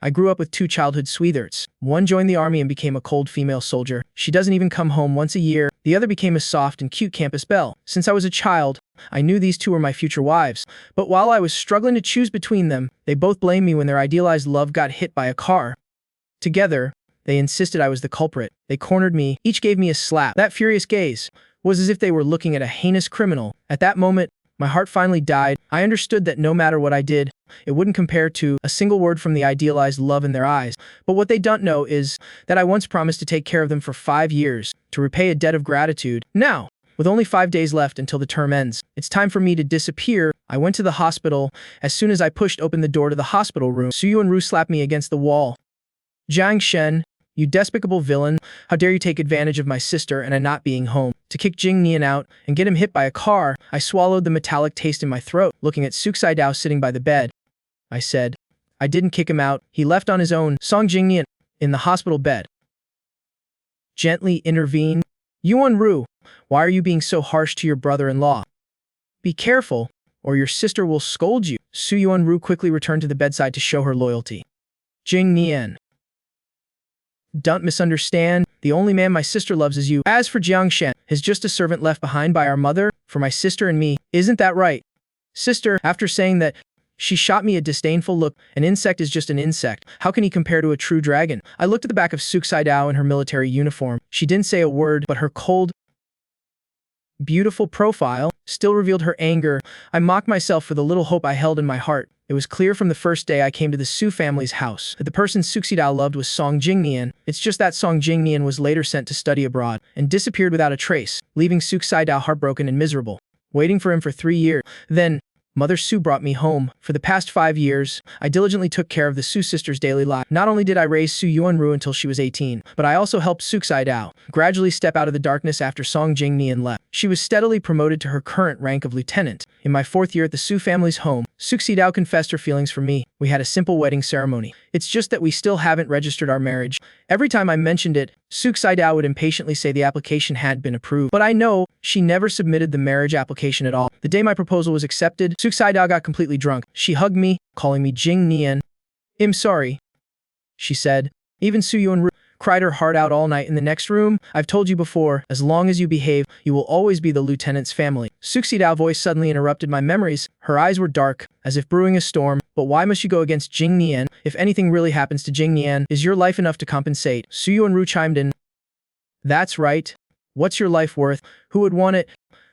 I grew up with two childhood sweethearts. One joined the army and became a cold female soldier. She doesn't even come home once a year. The other became a soft and cute campus belle. Since I was a child, I knew these two were my future wives. But while I was struggling to choose between them, they both blamed me when their idealized love got hit by a car. Together, they insisted I was the culprit. They cornered me, each gave me a slap. That furious gaze was as if they were looking at a heinous criminal. At that moment, my heart finally died. I understood that no matter what I did, it wouldn't compare to a single word from the idealized love in their eyes. But what they don't know is that I once promised to take care of them for 5 years, to repay a debt of gratitude. Now, with only 5 days left until the term ends, it's time for me to disappear. I went to the hospital. As soon as I pushed open the door to the hospital room, Su Yuanru slapped me against the wall. "Jiang Shen, you despicable villain, how dare you take advantage of my sister and I not being home to kick Jing Nian out and get him hit by a car." I swallowed the metallic taste in my throat, looking at Suxidao sitting by the bed. I said, "I didn't kick him out. He left on his own." Song Jing Nian, in the hospital bed, gently intervened. "Yuanru, why are you being so harsh to your brother-in-law? Be careful, or your sister will scold you." Su Yuanru quickly returned to the bedside to show her loyalty. "Jing Nian, don't misunderstand. The only man my sister loves is you. As for Jiang Shen, he's just a servant left behind by our mother for my sister and me. Isn't that right, sister?" After saying that, she shot me a disdainful look. An insect is just an insect. How can he compare to a true dragon? I looked at the back of Suxidao in her military uniform. She didn't say a word, but her cold, beautiful profile still revealed her anger. I mocked myself for the little hope I held in my heart. It was clear from the first day I came to the Su family's house that the person Suxidao loved was Song Jing Nian. It's just that Song Jing Nian was later sent to study abroad and disappeared without a trace, leaving Suxidao heartbroken and miserable, waiting for him for 3 years. Then, Mother Su brought me home. For the past 5 years, I diligently took care of the Su sisters' daily life. Not only did I raise Su Yuanru until she was 18, but I also helped Suxidao gradually step out of the darkness after Song Jing Nian left. She was steadily promoted to her current rank of lieutenant. In my 4th year at the Su family's home, Suxidao confessed her feelings for me. We had a simple wedding ceremony. It's just that we still haven't registered our marriage. Every time I mentioned it, Suxidao would impatiently say the application had been approved. But I know she never submitted the marriage application at all. The day my proposal was accepted, Suxidao got completely drunk. She hugged me, calling me Jing Nian. "I'm sorry," she said. Even Su Yuanru cried her heart out all night in the next room. "I've told you before, as long as you behave, you will always be the lieutenant's family." Suxidao's voice suddenly interrupted my memories. Her eyes were dark, as if brewing a storm. "But why must you go against Jing Nian? If anything really happens to Jing Nian, is your life enough to compensate?" Su Yuanru chimed in. "That's right. What's your life worth? Who would want it?"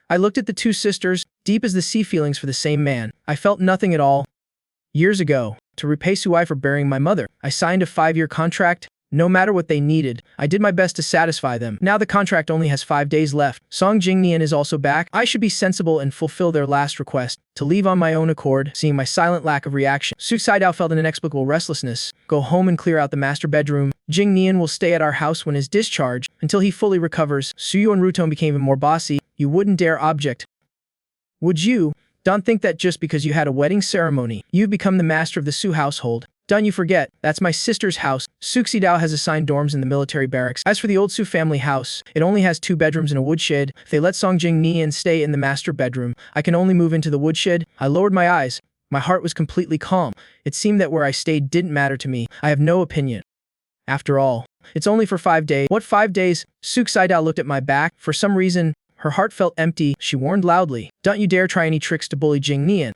I looked at the two sisters, deep as the sea feelings for the same man. I felt nothing at all. Years ago, to repay Sui for burying my mother, I signed a 5-year contract. No matter what they needed, I did my best to satisfy them. Now the contract only has 5 days left. Song Jing Nian is also back. I should be sensible and fulfill their last request, to leave on my own accord. Seeing my silent lack of reaction, Suxidao felt an inexplicable restlessness. "Go home and clear out the master bedroom. Jing Nian will stay at our house when his discharge, until he fully recovers." Su Yuanru's tone became even more bossy. "You wouldn't dare object, would you? Don't think that just because you had a wedding ceremony, you've become the master of the Su household. Don't you forget, that's my sister's house." Suxidao has assigned dorms in the military barracks. As for the old Su family house, it only has 2 bedrooms and a woodshed. If they let Song Jing Nian stay in the master bedroom, I can only move into the woodshed. I lowered my eyes. My heart was completely calm. It seemed that where I stayed didn't matter to me. I have no opinion. After all, it's only for 5 days. "What 5 days? Suxidao looked at my back. For some reason, her heart felt empty. She warned loudly, "Don't you dare try any tricks to bully Jing Nian.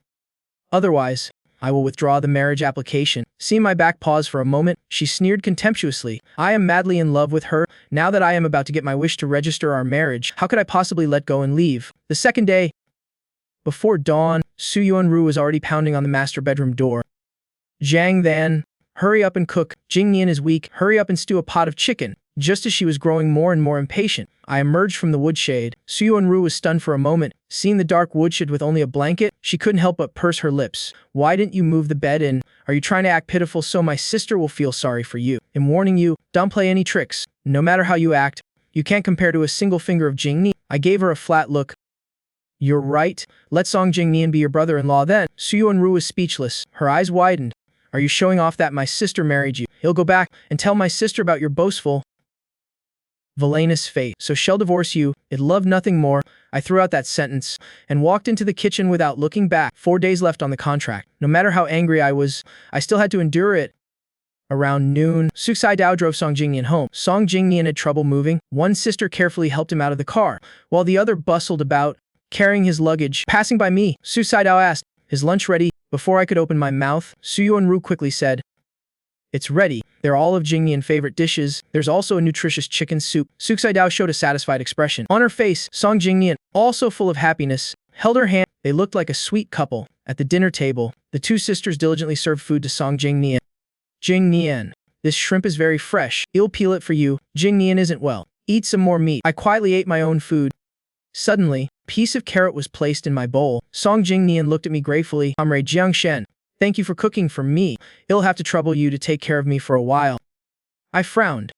Otherwise, I will withdraw the marriage application." Seeing my back pause for a moment, she sneered contemptuously. "I am madly in love with her. Now that I am about to get my wish to register our marriage, how could I possibly let go and leave?" The second day, before dawn, Su Yuanru was already pounding on the master bedroom door. "Jiang Nian, hurry up and cook. Jing Nian is weak. Hurry up and stew a pot of chicken." Just as she was growing more and more impatient, I emerged from the woodshed. Su Yuanru was stunned for a moment. Seeing the dark woodshed with only a blanket, she couldn't help but purse her lips. "Why didn't you move the bed in? Are you trying to act pitiful so my sister will feel sorry for you? I'm warning you, don't play any tricks. No matter how you act, you can't compare to a single finger of Jing Nian." I gave her a flat look. "You're right. Let Song Jing Nian be your brother-in-law then." Su Yuanru was speechless. Her eyes widened. "Are you showing off that my sister married you? He'll go back and tell my sister about your boastful, villainous fate. So she'll divorce you. It loved nothing more." I threw out that sentence and walked into the kitchen without looking back. 4 days left on the contract. No matter how angry I was, I still had to endure it. Around noon, Suksai Dao drove Song Jing Nian home. Song Jing Nian had trouble moving. One sister carefully helped him out of the car, while the other bustled about, carrying his luggage. Passing by me, Suksai Dao asked, "Is lunch ready?" Before I could open my mouth, Su Yuanru quickly said, "It's ready. They're all of Jing Nian's favorite dishes. There's also a nutritious chicken soup." Suksai Dao showed a satisfied expression. On her face, Song Jing Nian, also full of happiness, held her hand. They looked like a sweet couple. At the dinner table, the two sisters diligently served food to Song Jing Nian. "Jing Nian, this shrimp is very fresh. I'll peel it for you. Jing Nian isn't well. Eat some more meat." I quietly ate my own food. Suddenly, a piece of carrot was placed in my bowl. Song Jing Nian looked at me gratefully. "Comrade Jiang Shen, thank you for cooking for me. It'll have to trouble you to take care of me for a while." I frowned.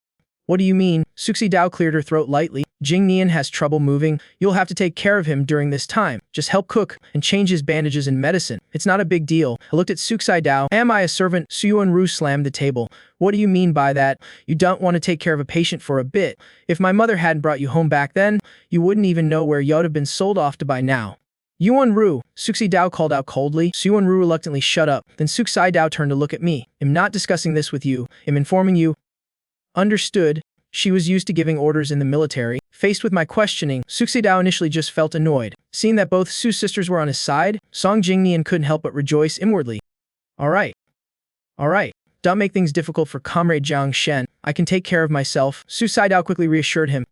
"What do you mean?" Suksai Dao cleared her throat lightly. "Jing Nian has trouble moving. You'll have to take care of him during this time. Just help cook and change his bandages and medicine. It's not a big deal." I looked at Suksai Dao. "Am I a servant?" Su Yuanru slammed the table. "What do you mean by that? You don't want to take care of a patient for a bit. If my mother hadn't brought you home back then, you wouldn't even know where you'd have been sold off to by now." "Yuanru," Suksai Dao called out coldly. Su Yuanru reluctantly shut up. Then Suksai Dao turned to look at me. "I'm not discussing this with you. I'm informing you." Understood. She was used to giving orders in the military. Faced with my questioning, Suksai Dao initially just felt annoyed. Seeing that both Su sisters were on his side, Song Jing Nian couldn't help but rejoice inwardly. All right. Don't make things difficult for Comrade Jiang Shen. I can take care of myself." Suksai Dao quickly reassured him.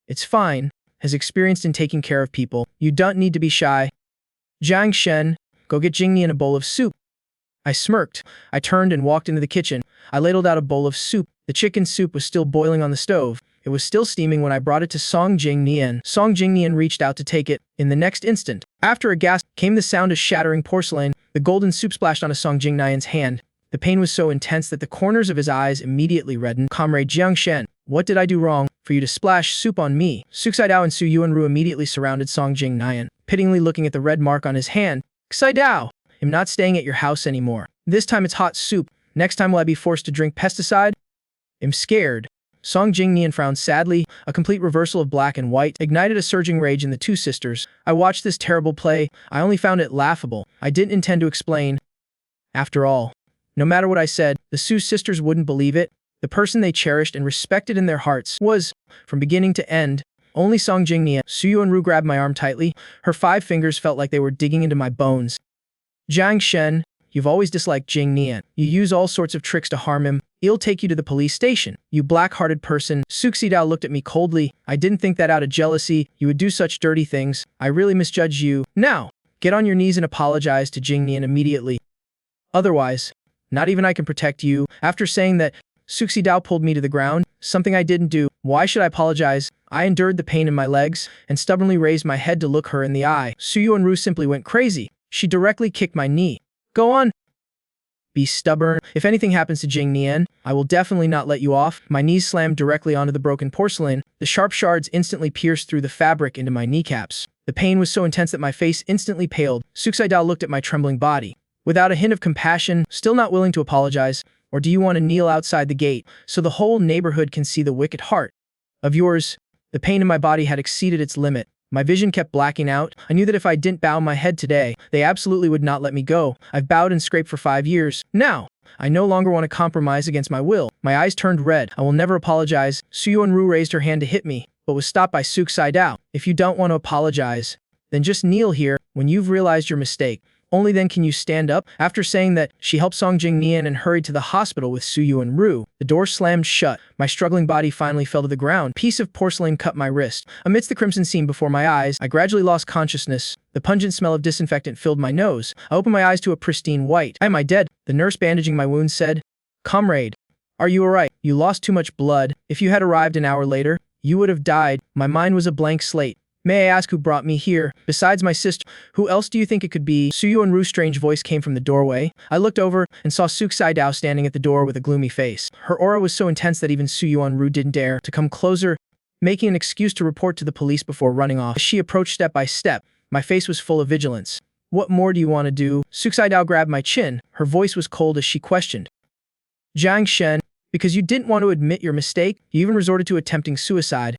"It's fine. Has experienced in taking care of people. You don't need to be shy. Jiang Shen, go get Jing Nian a bowl of soup." I smirked. I turned and walked into the kitchen. I ladled out a bowl of soup. The chicken soup was still boiling on the stove. It was still steaming when I brought it to Song Jing Nian. Song Jing Nian reached out to take it. In the next instant, after a gasp, came the sound of shattering porcelain. The golden soup splashed onto Song Jing Nian's hand. The pain was so intense that the corners of his eyes immediately reddened. "Comrade Jiang Shen, what did I do wrong for you to splash soup on me?" Suksai Dao and Su Yuanru immediately surrounded Song Jing Nian, pityingly looking at the red mark on his hand. "Suksai Dao, I'm not staying at your house anymore. This time it's hot soup. Next time will I be forced to drink pesticide? I'm scared." Song Jing Nian frowned sadly. A complete reversal of black and white ignited a surging rage in the two sisters. I watched this terrible play. I only found it laughable. I didn't intend to explain. After all, no matter what I said, the Su sisters wouldn't believe it. The person they cherished and respected in their hearts was, from beginning to end, only Song Jing Nian. Su Yuanru grabbed my arm tightly. Her 5 fingers felt like they were digging into my bones. "Jiang Shen, you've always disliked Jing Nian. You use all sorts of tricks to harm him. He'll take you to the police station. You black-hearted person." Suksai Dao looked at me coldly. "I didn't think that out of jealousy you would do such dirty things. I really misjudged you. Now, get on your knees and apologize to Jing Nian immediately. Otherwise, not even I can protect you." After saying that, Suksai Dao pulled me to the ground, something I didn't do. Why should I apologize? I endured the pain in my legs and stubbornly raised my head to look her in the eye. Su Yuanru simply went crazy. She directly kicked my knee. "Go on. Be stubborn. If anything happens to Jing Nian, I will definitely not let you off." My knees slammed directly onto the broken porcelain. The sharp shards instantly pierced through the fabric into my kneecaps. The pain was so intense that my face instantly paled. Suksai Dao looked at my trembling body. Without a hint of compassion, still not willing to apologize. "Or do you want to kneel outside the gate so the whole neighborhood can see the wicked heart of yours?" The pain in my body had exceeded its limit. My vision kept blacking out. I knew that if I didn't bow my head today, they absolutely would not let me go. I've bowed and scraped for 5 years. Now, I no longer want to compromise against my will. My eyes turned red. "I will never apologize." Su Yuanru raised her hand to hit me, but was stopped by Suksai Dao. "If you don't want to apologize, then just kneel here. When you've realized your mistake, only then can you stand up." After saying that, she helped Song Jing Nian and hurried to the hospital with Su Yuanru. The door slammed shut. My struggling body finally fell to the ground. A piece of porcelain cut my wrist. Amidst the crimson scene before my eyes, I gradually lost consciousness. The pungent smell of disinfectant filled my nose. I opened my eyes to a pristine white. "Am I dead?" The nurse bandaging my wounds said. "Comrade, are you alright? You lost too much blood. If you had arrived an hour later, you would have died." My mind was a blank slate. "May I ask who brought me here? Besides my sister, who else do you think it could be?" Su Yuanru's strange voice came from the doorway. I looked over and saw Suksai Dao standing at the door with a gloomy face. Her aura was so intense that even Su Yuanru didn't dare to come closer, making an excuse to report to the police before running off. As she approached step by step, my face was full of vigilance. "What more do you want to do?" Suksai Dao grabbed my chin. Her voice was cold as she questioned. "Jiang Shen, because you didn't want to admit your mistake, you even resorted to attempting suicide."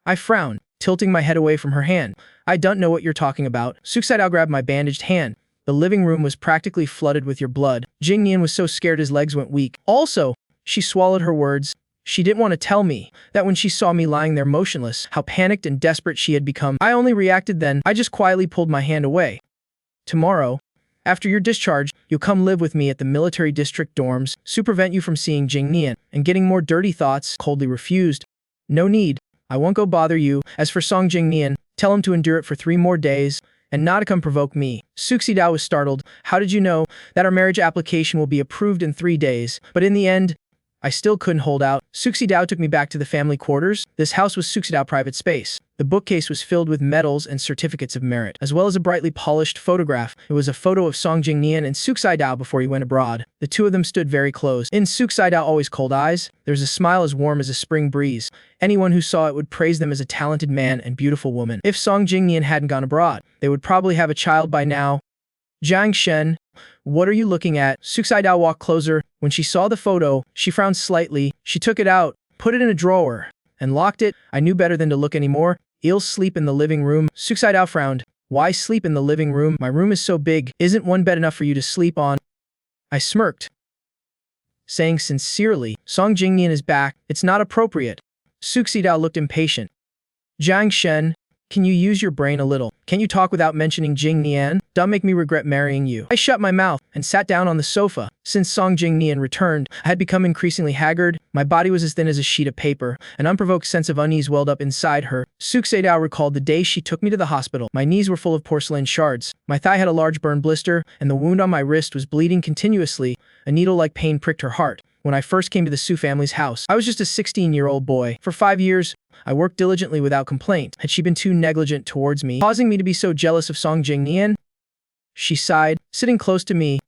I frowned, tilting my head away from her hand. "I don't know what you're talking about." Suksai Dao grabbed my bandaged hand. "The living room was practically flooded with your blood. Jing Nian was so scared his legs went weak. Also, She swallowed her words. She didn't want to tell me that when she saw me lying there motionless, how panicked and desperate she had become. I only reacted then. I just quietly pulled my hand away. Tomorrow, after your discharge, you'll come live with me at the military district dorms, to prevent you from seeing Jing Nian and getting more dirty thoughts. Coldly refused. No need. I won't go bother you. As for Song Jing Nian, tell him to endure it for 3 more days and not to come provoke me. Suxi Dao was startled. How did you know that our marriage application will be approved in 3 days? But in the end, I still couldn't hold out. Suxi Dao took me back to the family quarters. This house was Suxi Dao private space. The bookcase was filled with medals and certificates of merit, as well as a brightly polished photograph. It was a photo of Song Jing Nian and Suxi Dao before he went abroad. The two of them stood very close. In Suxi Dao always cold eyes, there was a smile as warm as a spring breeze. Anyone who saw it would praise them as a talented man and beautiful woman. If Song Jing Nian hadn't gone abroad, they would probably have a child by now. Jiang Shen, what are you looking at? Suxi Dao walked closer. When she saw the photo, she frowned slightly. She took it out, put it in a drawer, and locked it. I knew better than to look anymore. You'll sleep in the living room. Suxi Dao frowned. Why sleep in the living room? My room is so big. Isn't one bed enough for you to sleep on? I smirked, saying sincerely, Song Jing Nian is back. It's not appropriate. Suxi Dao looked impatient. Jiang Shen, can you use your brain a little? Can't you talk without mentioning Jing Nian? Don't make me regret marrying you. I shut my mouth and sat down on the sofa. Since Song Jing Nian returned, I had become increasingly haggard. My body was as thin as a sheet of paper. An unprovoked sense of unease welled up inside her. Suxi Dao recalled the day she took me to the hospital. My knees were full of porcelain shards. My thigh had a large burn blister, and the wound on my wrist was bleeding continuously. A needle-like pain pricked her heart. When I first came to the Su family's house, I was just a 16-year-old boy. For 5 years, I worked diligently without complaint. Had she been too negligent towards me, causing me to be so jealous of Song Jing Nian? She sighed, sitting close to me.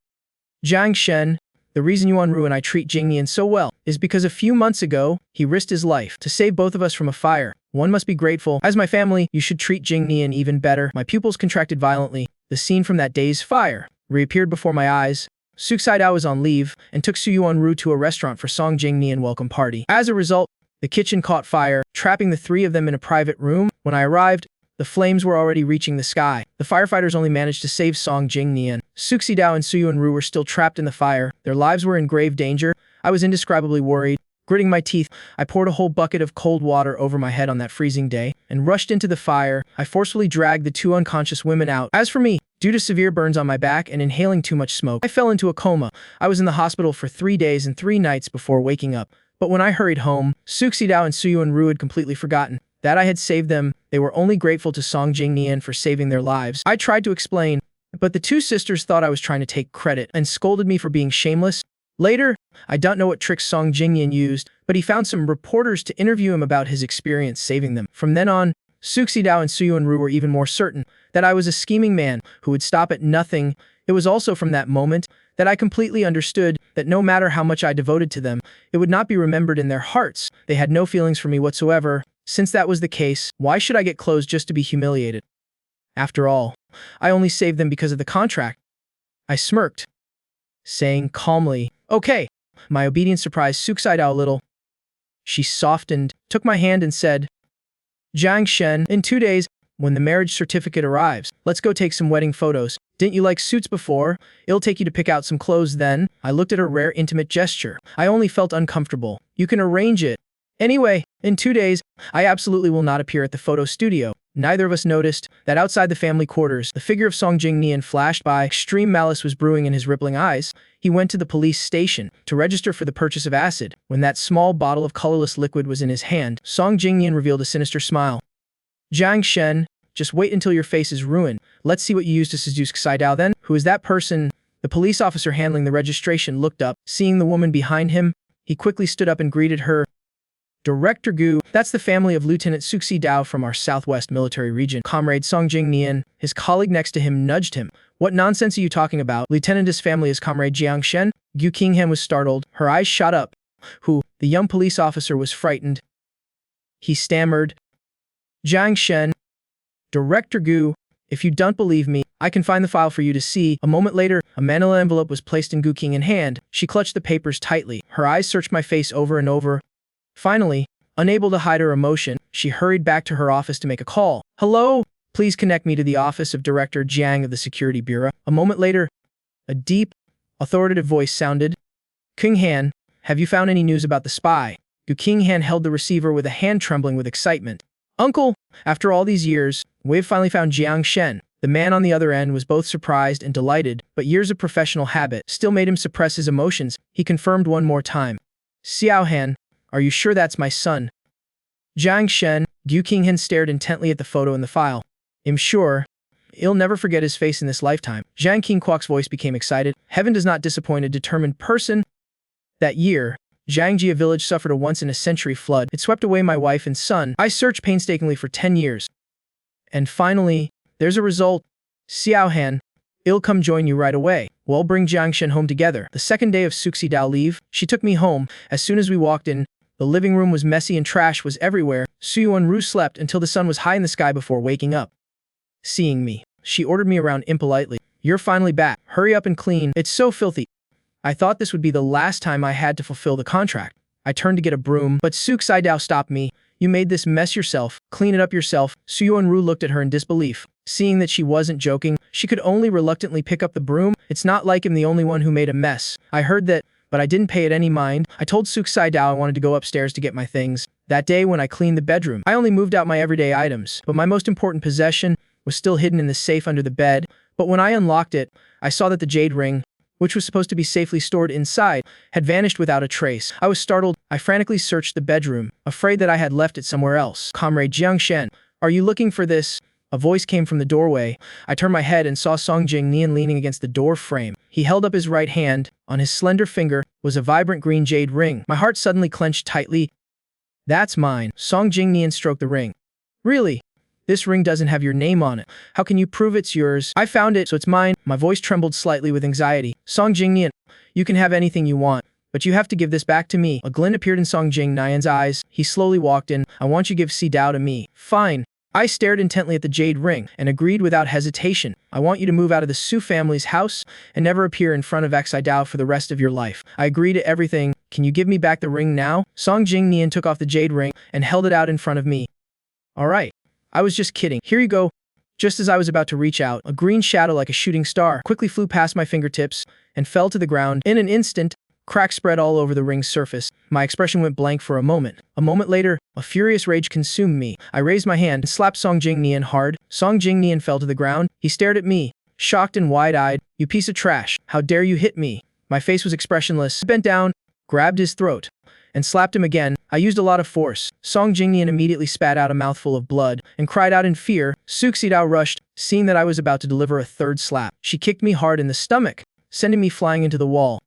Jiang Shen, the reason Yuan Ru and I treat Jing Nian so well is because a few months ago, he risked his life to save both of us from a fire. One must be grateful. As my family, you should treat Jing Nian even better. My pupils contracted violently. The scene from that day's fire reappeared before my eyes. Suxi Dao was on leave and took Su Yuan Ru to a restaurant for Song Jing Nian welcome party. As a result, the kitchen caught fire, trapping the 3 of them in a private room. When I arrived, the flames were already reaching the sky. The firefighters only managed to save Song Jing Nian. Suxi Dao and Su Yuan Ru were still trapped in the fire. Their lives were in grave danger. I was indescribably worried. Gritting my teeth, I poured a whole bucket of cold water over my head on that freezing day and rushed into the fire. I forcefully dragged the 2 unconscious women out. As for me, due to severe burns on my back and inhaling too much smoke, I fell into a coma. I was in the hospital for 3 days and 3 nights before waking up. But when I hurried home, Suxi Dao and Su Yuan Ru had completely forgotten that I had saved them. They were only grateful to Song Jing Nian for saving their lives. I tried to explain, but the 2 sisters thought I was trying to take credit and scolded me for being shameless. Later, I don't know what tricks Song Jing Nian used, but he found some reporters to interview him about his experience saving them. From then on, Suxi Dao and Su Yuan Ru were even more certain that I was a scheming man who would stop at nothing. It was also from that moment that I completely understood that no matter how much I devoted to them, it would not be remembered in their hearts. They had no feelings for me whatsoever. Since that was the case, why should I get clothes just to be humiliated? After all, I only saved them because of the contract. I smirked, saying calmly, okay. My obedience surprised Suxi Dao a little. She softened, took my hand and said, Jiang Shen, in 2 days, when the marriage certificate arrives, let's go take some wedding photos. Didn't you like suits before? It'll take you to pick out some clothes then. I looked at her rare intimate gesture. I only felt uncomfortable. You can arrange it. Anyway, in 2 days, I absolutely will not appear at the photo studio. Neither of us noticed that outside the family quarters, the figure of Song Jing Nian flashed by. Extreme malice was brewing in his rippling eyes. He went to the police station to register for the purchase of acid. When that small bottle of colorless liquid was in his hand, Song Jing Nian revealed a sinister smile. Jiang Shen, just wait until your face is ruined. Let's see what you use to seduce Xi Dao then. Who is that person? The police officer handling the registration looked up. Seeing the woman behind him, he quickly stood up and greeted her. Director Gu, that's the family of Lieutenant Suxi Dao from our southwest military region. Comrade Song Jing Nian, his colleague next to him, nudged him. What nonsense are you talking about? Lieutenant's family is Comrade Jiang Shen? Gu Qinghan was startled. Her eyes shot up. Who? The young police officer was frightened. He stammered. Jiang Shen. Director Gu, if you don't believe me, I can find the file for you to see. A moment later, a manila envelope was placed in Gu Qinghan's hand. She clutched the papers tightly. Her eyes searched my face over and over. Finally, unable to hide her emotion, she hurried back to her office to make a call. Hello? Please connect me to the office of Director Jiang of the Security Bureau. A moment later, a deep, authoritative voice sounded. Qinghan, Have you found any news about the spy? King Han held the receiver with a hand trembling with excitement. Uncle, after all these years, we've finally found Jiang Shen. The man on the other end was both surprised and delighted, but years of professional habit still made him suppress his emotions. He confirmed one more time. Xiao Han, are you sure that's my son? Jiang Shen, King Han stared intently at the photo in the file. I'm sure. He'll never forget his face in this lifetime. Zhang Qingquok's voice became excited. Heaven does not disappoint a determined person. That year, Zhangjia village suffered a once-in-a-century flood. It swept away my wife and son. I searched painstakingly for 10 years. And finally, there's a result. Xiao Han, I'll come join you right away. We'll bring Jiang Shen home together. The second day of Suxi Dao leave, she took me home. As soon as we walked in, the living room was messy and trash was everywhere. Su Yuanru slept until the sun was high in the sky before waking up. Seeing me, she ordered me around impolitely. You're finally back. Hurry up and clean. It's so filthy. I thought this would be the last time I had to fulfill the contract. I turned to get a broom, but Suxi Dao stopped me. You made this mess yourself. Clean it up yourself. Su Yuanru looked at her in disbelief. Seeing that she wasn't joking, she could only reluctantly pick up the broom. It's not like I'm the only one who made a mess. I heard that, but I didn't pay it any mind. I told Suxi Dao I wanted to go upstairs to get my things. That day when I cleaned the bedroom, I only moved out my everyday items, but my most important possession was still hidden in the safe under the bed. But when I unlocked it, I saw that the jade ring, which was supposed to be safely stored inside, had vanished without a trace. I was startled. I frantically searched the bedroom, afraid that I had left it somewhere else. Comrade Jiang Shen, are you looking for this? A voice came from the doorway. I turned my head and saw Jing Nian leaning against the door frame. He held up his right hand. On his slender finger was a vibrant green jade ring. My heart suddenly clenched tightly. That's mine. Jing Nian stroked the ring. Really? This ring doesn't have your name on it. How can you prove it's yours? I found it, so it's mine. My voice trembled slightly with anxiety. Jing Nian, you can have anything you want, but you have to give this back to me. A glint appeared in Jing Nian's eyes. He slowly walked in. I want you to give Si Dao to me. Fine. I stared intently at the jade ring and agreed without hesitation. I want you to move out of the Su family's house and never appear in front of Xi Dao for the rest of your life. I agree to everything. Can you give me back the ring now? Jing Nian took off the jade ring and held it out in front of me. All right. I was just kidding. Here you go. Just as I was about to reach out, a green shadow like a shooting star quickly flew past my fingertips and fell to the ground. In an instant, cracks spread all over the ring's surface. My expression went blank for a moment. A moment later, a furious rage consumed me. I raised my hand and slapped Jing Nian hard. Jing Nian fell to the ground. He stared at me, shocked and wide-eyed. You piece of trash. How dare you hit me? My face was expressionless. I bent down, grabbed his throat, and slapped him again. I used a lot of force. Jing Nian immediately spat out a mouthful of blood and cried out in fear. Suxi Dao rushed, seeing that I was about to deliver a third slap. She kicked me hard in the stomach, sending me flying into the wall.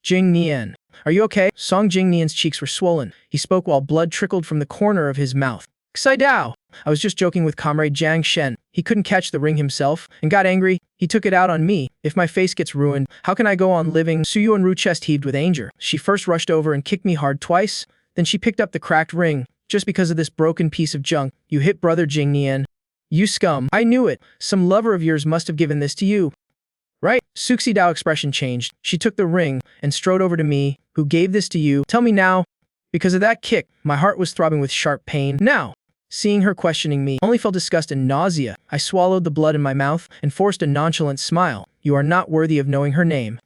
Jing Nian, are you okay? Jing Nian's cheeks were swollen. He spoke while blood trickled from the corner of his mouth. Xi Dao! I was just joking with Comrade Jiang Shen. He couldn't catch the ring himself and got angry. He took it out on me. If my face gets ruined, how can I go on living? Su Yuanru chest heaved with anger. She first rushed over and kicked me hard twice. Then she picked up the cracked ring. Just because of this broken piece of junk, you hit brother Jing Nian. You scum. I knew it. Some lover of yours must have given this to you. Right? Suxi Dao expression changed. She took the ring and strode over to me. Who gave this to you? Tell me now. Because of that kick, my heart was throbbing with sharp pain. Now, seeing her questioning me, only felt disgust and nausea. I swallowed the blood in my mouth and forced a nonchalant smile. You are not worthy of knowing her name.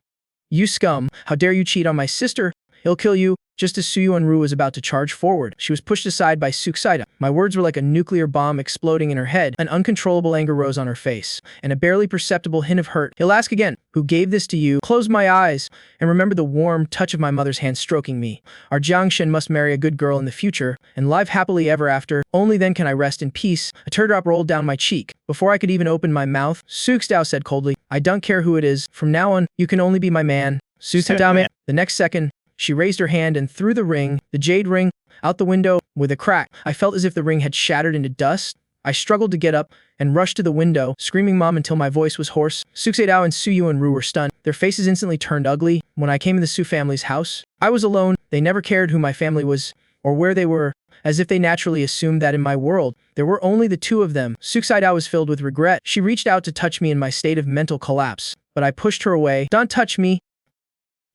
You scum. How dare you cheat on my sister? He'll kill you. Just as Su Yuanru was about to charge forward, she was pushed aside by Suxi Dao. My words were like a nuclear bomb exploding in her head. An uncontrollable anger rose on her face, and a barely perceptible hint of hurt. He'll ask again, who gave this to you? Close my eyes, and remember the warm touch of my mother's hand stroking me. Our Jiang Shen must marry a good girl in the future, and live happily ever after. Only then can I rest in peace. A teardrop rolled down my cheek. Before I could even open my mouth, Suxi Dao said coldly, I don't care who it is. From now on, you can only be my man. Suxi Dao. The next second, she raised her hand and threw the ring, the jade ring, out the window with a crack. I felt as if the ring had shattered into dust. I struggled to get up and rushed to the window, screaming mom until my voice was hoarse. Suxi Dao and Su Yuanru were stunned. Their faces instantly turned ugly. When I came in the Su family's house, I was alone. They never cared who my family was or where they were, as if they naturally assumed that in my world, there were only the two of them. Suxi Dao was filled with regret. She reached out to touch me in my state of mental collapse, but I pushed her away. Don't touch me.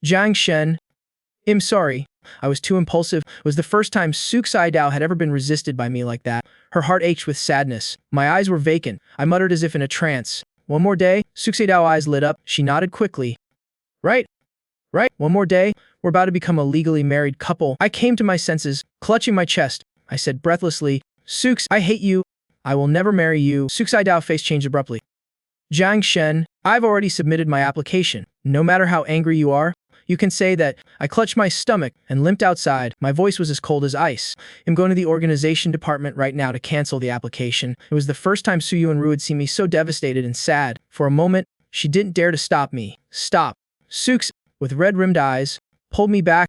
Jiang Shen. I'm sorry. I was too impulsive. It was the first time Suxi Dao had ever been resisted by me like that. Her heart ached with sadness. My eyes were vacant. I muttered as if in a trance. One more day? Suxi Dao's eyes lit up. She nodded quickly. Right. Right? One more day, we're about to become a legally married couple. I came to my senses, clutching my chest. I said breathlessly, Sooks, I hate you. I will never marry you. Sooks Idao face changed abruptly. Jiang Shen, I've already submitted my application. No matter how angry you are, you can say that. I clutched my stomach and limped outside. My voice was as cold as ice. I'm going to the organization department right now to cancel the application. It was the first time Su Yuanru had seen me so devastated and sad. For a moment, she didn't dare to stop me. Stop. Sooks, with red-rimmed eyes, pulled me back.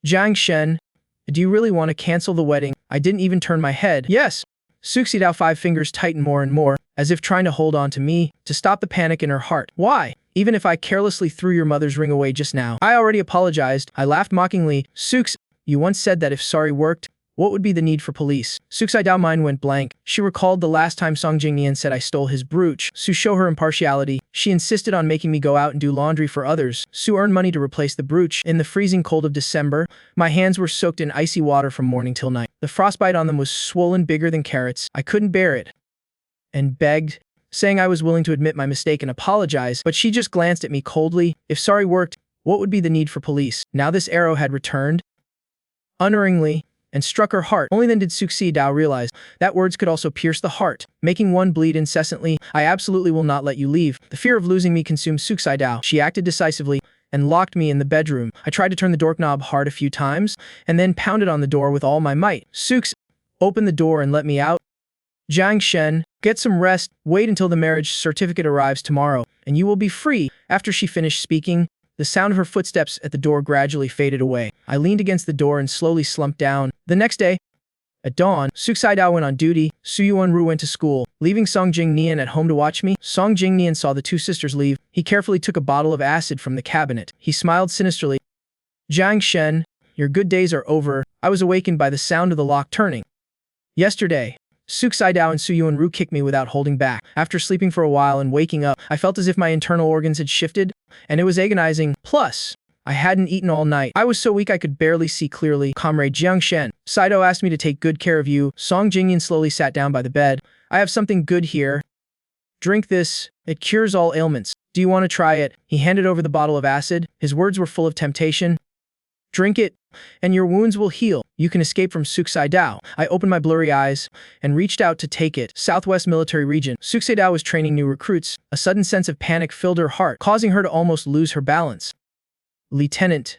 Jiang Shen, do you really want to cancel the wedding? I didn't even turn my head. Yes. Sooks Idao 5 fingers tightened more and more, as if trying to hold on to me, to stop the panic in her heart. Why? Even if I carelessly threw your mother's ring away just now. I already apologized. I laughed mockingly. Sooks, you once said that if sorry worked, what would be the need for police? Sooks Idao mind went blank. She recalled the last time Jing Nian said I stole his brooch. Su show her impartiality. She insisted on making me go out and do laundry for others. Su earned money to replace the brooch. In the freezing cold of December, my hands were soaked in icy water from morning till night. The frostbite on them was swollen bigger than carrots. I couldn't bear it. And begged, saying I was willing to admit my mistake and apologize, but she just glanced at me coldly. If sorry worked, what would be the need for police? Now this arrow had returned, unerringly, and struck her heart. Only then did Sooks Idao realize that words could also pierce the heart, making one bleed incessantly. I absolutely will not let you leave. The fear of losing me consumed Sooks Idao. She acted decisively and locked me in the bedroom. I tried to turn the doorknob hard a few times, and then pounded on the door with all my might. Sooks, open the door and let me out. Jiang Shen, get some rest, wait until the marriage certificate arrives tomorrow, and you will be free. After she finished speaking, the sound of her footsteps at the door gradually faded away. I leaned against the door and slowly slumped down. The next day, at dawn, Sooks Idao went on duty. Su Yuanru went to school, leaving Jing Nian at home to watch me. Jing Nian saw the two sisters leave. He carefully took a bottle of acid from the cabinet. He smiled sinisterly. Jiang Shen, your good days are over. I was awakened by the sound of the lock turning. Yesterday, Sooks Idao and Su Yuanru kicked me without holding back. After sleeping for a while and waking up, I felt as if my internal organs had shifted, and it was agonizing. Plus, I hadn't eaten all night. I was so weak I could barely see clearly. Comrade Jiang Shen, Saido asked me to take good care of you. Jing Nian slowly sat down by the bed. I have something good here. Drink this. It cures all ailments. Do you want to try it? He handed over the bottle of acid. His words were full of temptation. Drink it, and your wounds will heal. You can escape from Sooks Idao. I opened my blurry eyes and reached out to take it. Southwest Military Region. Sooks Idao was training new recruits. A sudden sense of panic filled her heart, causing her to almost lose her balance. Lieutenant,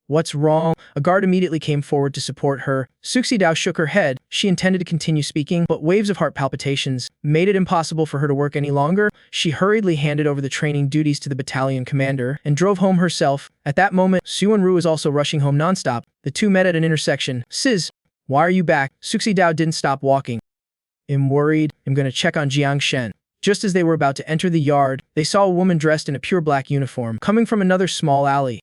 what's wrong? A guard immediately came forward to support her. Sooks Idao shook her head. She intended to continue speaking, but waves of heart palpitations made it impossible for her to work any longer. She hurriedly handed over the training duties to the battalion commander and drove home herself. At that moment, Su Yuanru was also rushing home nonstop. The two met at an intersection. Sis, why are you back? Sooks Idao didn't stop walking. I'm worried. I'm gonna check on Jiang Shen. Just as they were about to enter the yard, they saw a woman dressed in a pure black uniform coming from another small alley.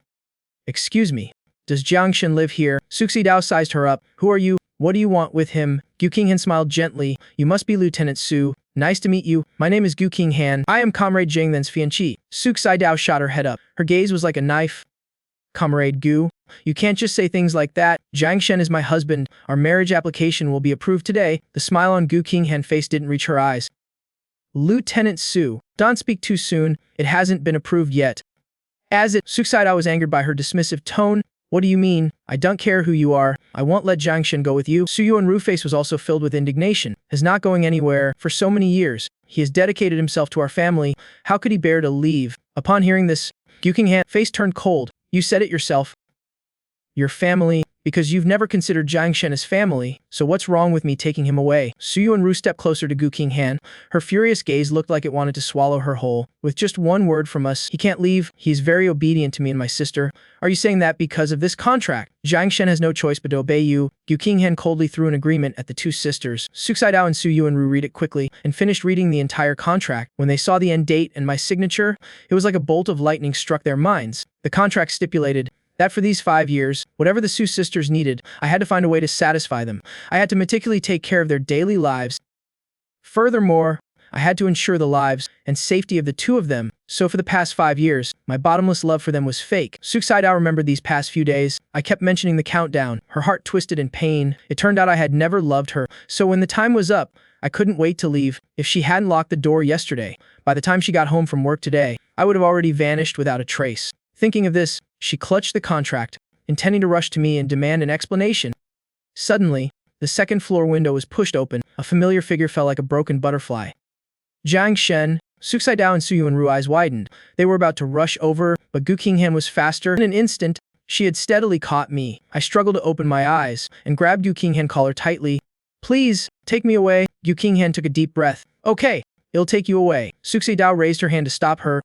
Excuse me. Does Jiang Shen live here? Sooks Idao sized her up. Who are you? What do you want with him? Gu Qinghan smiled gently. You must be Lieutenant Su. Nice to meet you. My name is Gu Qinghan. I am Comrade Jing Nian's fiancé. Sooks Idao shot her head up. Her gaze was like a knife. Comrade Gu, you can't just say things like that. Jiang Shen is my husband. Our marriage application will be approved today. The smile on Gu Qinghan's face didn't reach her eyes. Lieutenant Su, don't speak too soon. It hasn't been approved yet. Sooks Idao was angered by her dismissive tone. What do you mean? I don't care who you are. I won't let Jiang Shen go with you. Su Yuanru's face was also filled with indignation. He's not going anywhere. For so many years, he has dedicated himself to our family. How could he bear to leave? Upon hearing this, Gu Qinghan's face turned cold. You said it yourself. Your family, because you've never considered Jiang Shen as family, so what's wrong with me taking him away? Su Yuanru stepped closer to Gu Qinghan. Her furious gaze looked like it wanted to swallow her whole. With just one word from us, he can't leave. He's very obedient to me and my sister. Are you saying that because of this contract? Jiang Shen has no choice but to obey you. Gu Qinghan coldly threw an agreement at the two sisters. Sooks Idao and Su Yuanru read it quickly and finished reading the entire contract. When they saw the end date and my signature, it was like a bolt of lightning struck their minds. The contract stipulated that for these 5 years, whatever the Su sisters needed, I had to find a way to satisfy them. I had to meticulously take care of their daily lives. Furthermore, I had to ensure the lives and safety of the two of them. So for the past 5 years, my bottomless love for them was fake. Sooks Idao remembered these past few days. I kept mentioning the countdown. Her heart twisted in pain. It turned out I had never loved her. So when the time was up, I couldn't wait to leave. If she hadn't locked the door yesterday, by the time she got home from work today, I would have already vanished without a trace. Thinking of this, she clutched the contract, intending to rush to me and demand an explanation. Suddenly, the second-floor window was pushed open. A familiar figure fell like a broken butterfly. Jiang Shen, Suxidao and Su Yuanru eyes widened. They were about to rush over, but Gu Qinghan was faster. In an instant, she had steadily caught me. I struggled to open my eyes and grabbed Gu Qinghan's collar tightly. "Please, take me away." Gu Qinghan took a deep breath. "Okay, it'll take you away." Suxidao raised her hand to stop her.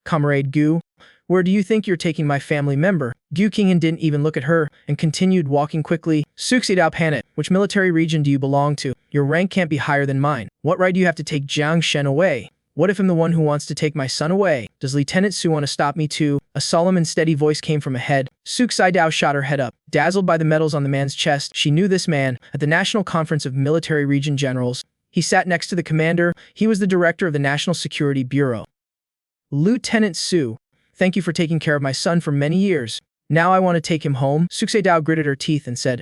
"Comrade Gu, where do you think you're taking my family member?" Gu Qinghan didn't even look at her and continued walking quickly. Suxidao panicked. "Which military region do you belong to? Your rank can't be higher than mine. What right do you have to take Jiang Shen away? What if I'm the one who wants to take my son away? Does Lieutenant Su want to stop me too?" A solemn and steady voice came from ahead. Suxidao shot her head up. Dazzled by the medals on the man's chest, she knew this man. At the National Conference of Military Region Generals, he sat next to the commander. He was the director of the National Security Bureau. "Lieutenant Su, thank you for taking care of my son for many years. Now I want to take him home." Suxidao gritted her teeth and said,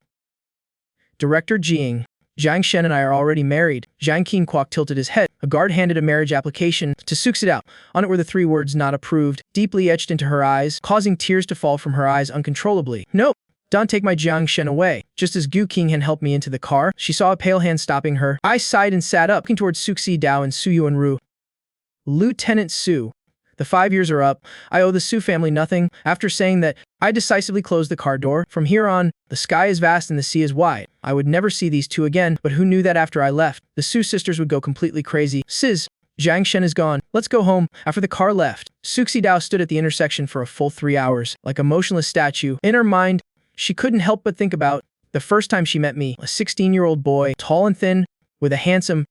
"Director Jing, Jiang Shen and I are already married." Jiang Qingquak tilted his head. A guard handed a marriage application to Suxidao. On it were the 3 words "not approved," deeply etched into her eyes, causing tears to fall from her eyes uncontrollably. "No, don't take my Jiang Shen away." Just as Gu Qinghan helped me into the car, she saw a pale hand stopping her. I sighed and sat up, looking towards Suxidao and Su Yuanru. "Lieutenant Su, the 5 years are up. I owe the Su family nothing." After saying that, I decisively closed the car door. From here on, the sky is vast and the sea is wide. I would never see these two again, but who knew that after I left, the Su sisters would go completely crazy. "Sis, Jiang Shen is gone. Let's go home." After the car left, Suxidao stood at the intersection for a full 3 hours, like a motionless statue. In her mind, she couldn't help but think about the first time she met me, a 16-year-old boy, tall and thin, with a handsome,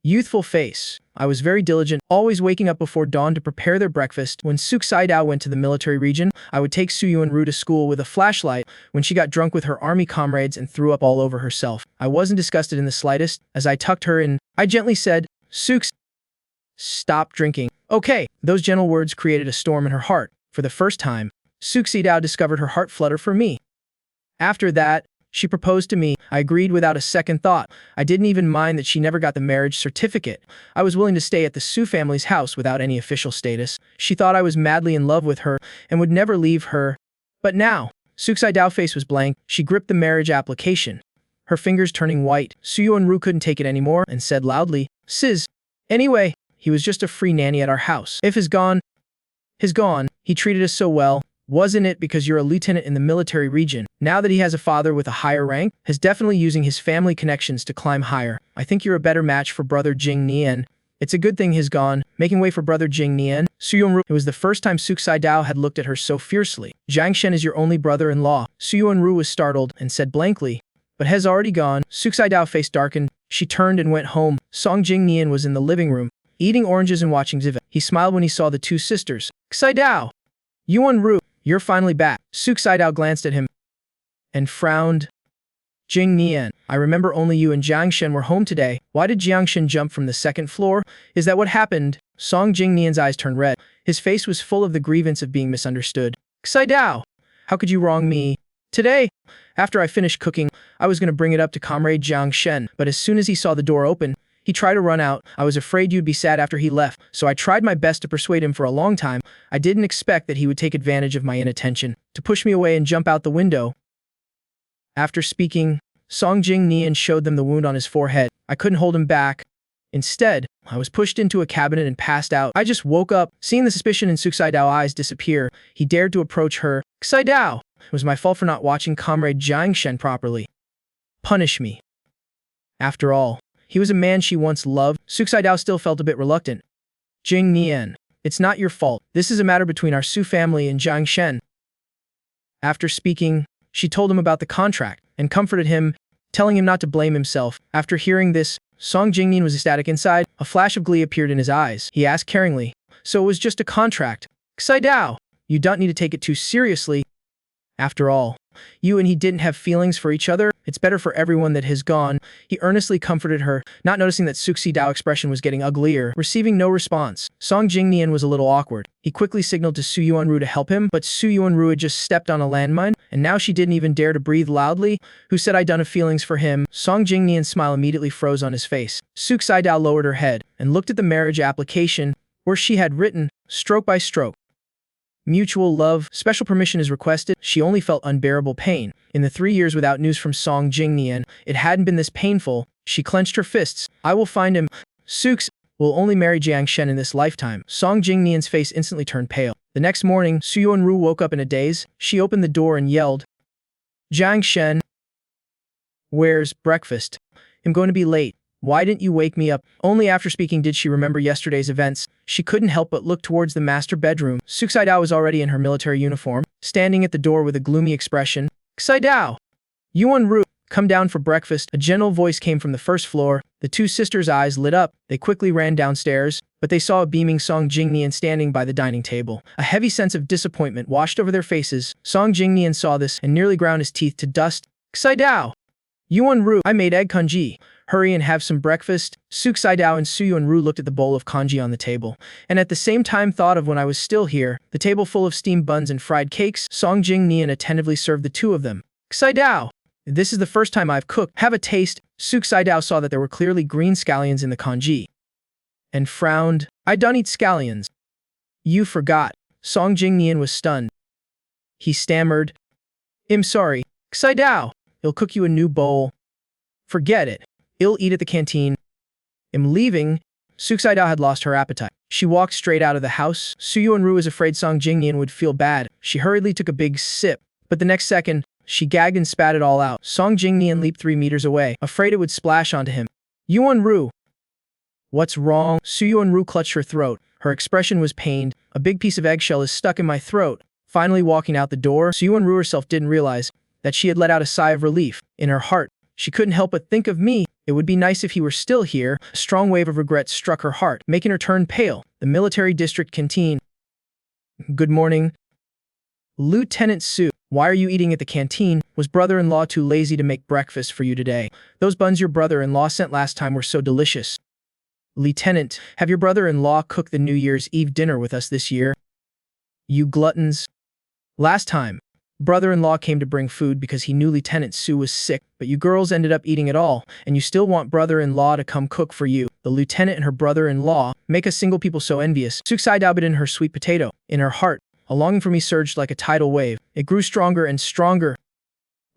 youthful face. I was very diligent, always waking up before dawn to prepare their breakfast. When Suxidao went to the military region, I would take Su Yuanru to school with a flashlight when she got drunk with her army comrades and threw up all over herself. I wasn't disgusted in the slightest. As I tucked her in, I gently said, "Sux, stop drinking." "Okay." Those gentle words created a storm in her heart. For the first time, Suxidao discovered her heart flutter for me. After that, she proposed to me. I agreed without a second thought. I didn't even mind that she never got the marriage certificate. I was willing to stay at the Su family's house without any official status. She thought I was madly in love with her and would never leave her. But now, Suxidao's face was blank. She gripped the marriage application, her fingers turning white. Su Yuanru couldn't take it anymore and said loudly, "Sis, anyway, he was just a free nanny at our house. If he's gone, he's gone. He treated us so well. Wasn't it because you're a lieutenant in the military region? Now that he has a father with a higher rank, he's definitely using his family connections to climb higher. I think you're a better match for brother Jing Nian. It's a good thing he's gone." Making way for brother Jing Nian, Su Yuanru. It was the first time Suxidao had looked at her so fiercely. "Jiang Shen is your only brother-in-law." Su Yuanru was startled and said blankly, "But has already gone." Suxidao's face darkened. She turned and went home. Song Jing Nian was in the living room, eating oranges and watching TV. He smiled when he saw the 2 sisters. "Xidao, Yuanru, you're finally back." Suxidao glanced at him and frowned. "Jing Nian, I remember only you and Jiang Shen were home today. Why did Jiang Shen jump from the 2nd floor? Is that what happened?" Song Jing Nian's eyes turned red. His face was full of the grievance of being misunderstood. "Xidao, how could you wrong me? Today, after I finished cooking, I was going to bring it up to Comrade Jiang Shen, but as soon as he saw the door open, he tried to run out. I was afraid you'd be sad after he left, so I tried my best to persuade him for a long time. I didn't expect that he would take advantage of my inattention, to push me away and jump out the window." After speaking, Song Jing Nian showed them the wound on his forehead. I couldn't hold him back. Instead, I was pushed into a cabinet and passed out. I just woke up, seeing the suspicion in Suxidao's eyes disappear. He dared to approach her. "Xidao, it was my fault for not watching Comrade Jiang Shen properly. Punish me." After all, he was a man she once loved. Suxidao still felt a bit reluctant. "Jing Nian, it's not your fault. This is a matter between our Su family and Jiang Shen." After speaking, she told him about the contract and comforted him, telling him not to blame himself. After hearing this, Song Jingnian was ecstatic inside. A flash of glee appeared in his eyes. He asked caringly, "So it was just a contract? Xidao, you don't need to take it too seriously. After all, you and he didn't have feelings for each other. It's better for everyone that he's gone." He earnestly comforted her, not noticing that Suxidao's expression was getting uglier. Receiving no response, Song Jingnian was a little awkward. He quickly signaled to Su Yuanru to help him, but Su Yuanru had just stepped on a landmine, and now she didn't even dare to breathe loudly. "Who said I done have feelings for him?" Song Jingnian's smile immediately froze on his face. Suxidao lowered her head and looked at the marriage application, where she had written, stroke by stroke, Mutual love, special permission is requested. She only felt unbearable pain. In the 3 years without news from Song Jing Nian, it hadn't been this painful. She clenched her fists. I will find him. Sooks will only marry Jiang Shen in this lifetime. Song Jing Nian's face instantly turned pale. The next morning, Su Yuanru woke up in a daze. She opened the door and yelled, Jiang Shen, where's breakfast? I'm going to be late. Why didn't you wake me up? Only after speaking did she remember yesterday's events. She couldn't help but look towards the master bedroom. Su Xidao was already in her military uniform, standing at the door with a gloomy expression. Xidao! Yuanru, come down for breakfast. A gentle voice came from the first floor. The two sisters' eyes lit up. They quickly ran downstairs, but they saw a beaming Song Jing Nian standing by the dining table. A heavy sense of disappointment washed over their faces. Song Jing Nian saw this and nearly ground his teeth to dust. Xidao! Yuanru, I made egg congee. Hurry and have some breakfast. Su Xidao and Su Yuanru looked at the bowl of congee on the table, and at the same time thought of when I was still here, the table full of steamed buns and fried cakes. Song Jing Nian attentively served the two of them. Xidao, this is the first time I've cooked. Have a taste. Su Xidao saw that there were clearly green scallions in the congee, and frowned. I don't eat scallions. You forgot. Song Jing Nian was stunned. He stammered. I'm sorry. Xidao, I'll cook you a new bowl. Forget it. I'll eat at the canteen. I'm leaving. Su Xidao had lost her appetite. She walked straight out of the house. Su Yuanru was afraid Song Jing Nian would feel bad. She hurriedly took a big sip, but the next second, she gagged and spat it all out. Song Jing Nian leaped 3 meters away, afraid it would splash onto him. Yuanru! What's wrong? Su Yuanru clutched her throat. Her expression was pained. A big piece of eggshell is stuck in my throat. Finally walking out the door, Su Yuanru herself didn't realize that she had let out a sigh of relief. In her heart, she couldn't help but think of me. It would be nice if he were still here. A strong wave of regret struck her heart, making her turn pale. The military district canteen. Good morning. Lieutenant Su, why are you eating at the canteen? Was brother-in-law too lazy to make breakfast for you today? Those buns your brother-in-law sent last time were so delicious. Lieutenant, have your brother-in-law cooked the New Year's Eve dinner with us this year? You gluttons. Last time, brother-in-law came to bring food because he knew Lieutenant Su was sick, but you girls ended up eating it all, and you still want brother-in-law to come cook for you. The lieutenant and her brother-in-law make us single people so envious. Su Xidao bit in her sweet potato. In her heart, a longing for me surged like a tidal wave. It grew stronger and stronger.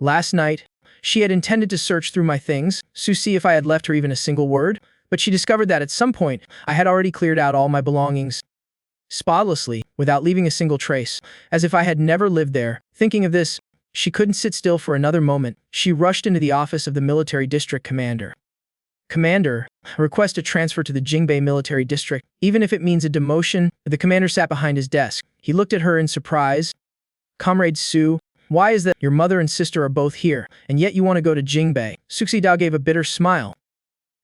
Last night, she had intended to search through my things, to see if I had left her even a single word, but she discovered that at some point, I had already cleared out all my belongings. Spotlessly, without leaving a single trace, as if I had never lived there. Thinking of this, she couldn't sit still for another moment. She rushed into the office of the military district commander. Commander, request a transfer to the Jingbei military district, even if it means a demotion. The commander sat behind his desk. He looked at her in surprise. Comrade Su, why is that your mother and sister are both here, and yet you want to go to Jingbei? Su Xidao gave a bitter smile.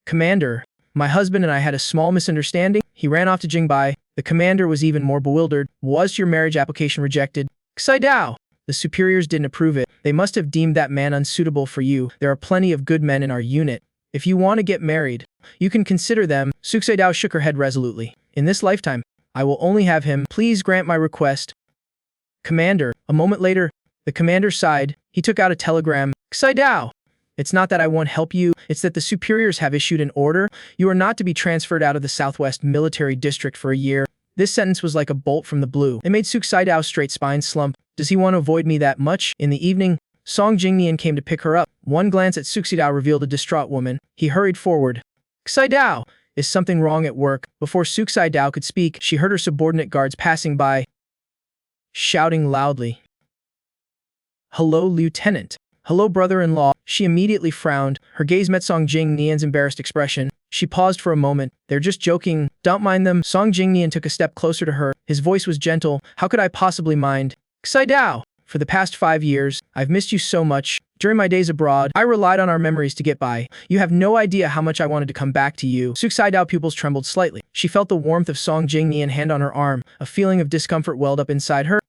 Commander, my husband and I had a small misunderstanding. He ran off to Jingbei. The commander was even more bewildered. Was your marriage application rejected? Xidao! The superiors didn't approve it. They must have deemed that man unsuitable for you. There are plenty of good men in our unit. If you want to get married, you can consider them. Su Xidao shook her head resolutely. In this lifetime, I will only have him. Please grant my request. Commander. A moment later, the commander sighed. He took out a telegram. Xidao! It's not that I won't help you, it's that the superiors have issued an order. You are not to be transferred out of the Southwest Military District for a year. This sentence was like a bolt from the blue. It made Su Xidao's straight spine slump. Does he want to avoid me that much? In the evening, Song Jing Nian came to pick her up. One glance at Su Xidao revealed a distraught woman. He hurried forward. Xidao! Is something wrong at work? Before Su Xidao could speak, she heard her subordinate guards passing by, shouting loudly. Hello, Lieutenant. Hello, brother-in-law. She immediately frowned. Her gaze met Song Jing Nian's embarrassed expression. She paused for a moment. They're just joking. Don't mind them. Song Jing Nian took a step closer to her. His voice was gentle. How could I possibly mind? Xidao! For the past 5 years, I've missed you so much. During my days abroad, I relied on our memories to get by. You have no idea how much I wanted to come back to you. Su Xidao pupils trembled slightly. She felt the warmth of Song Jing Nian hand on her arm. A feeling of discomfort welled up inside her.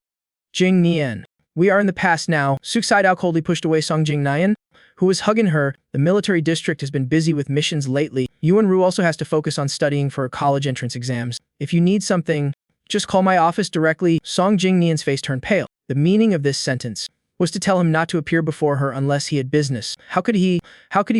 Jing Nian. We are in the past now. Su Xidao coldly pushed away Song Jing Nian, who was hugging her. The military district has been busy with missions lately. Yuanru also has to focus on studying for her college entrance exams. If you need something, just call my office directly. Song Jing Nian's face turned pale. The meaning of this sentence was to tell him not to appear before her unless he had business. How could he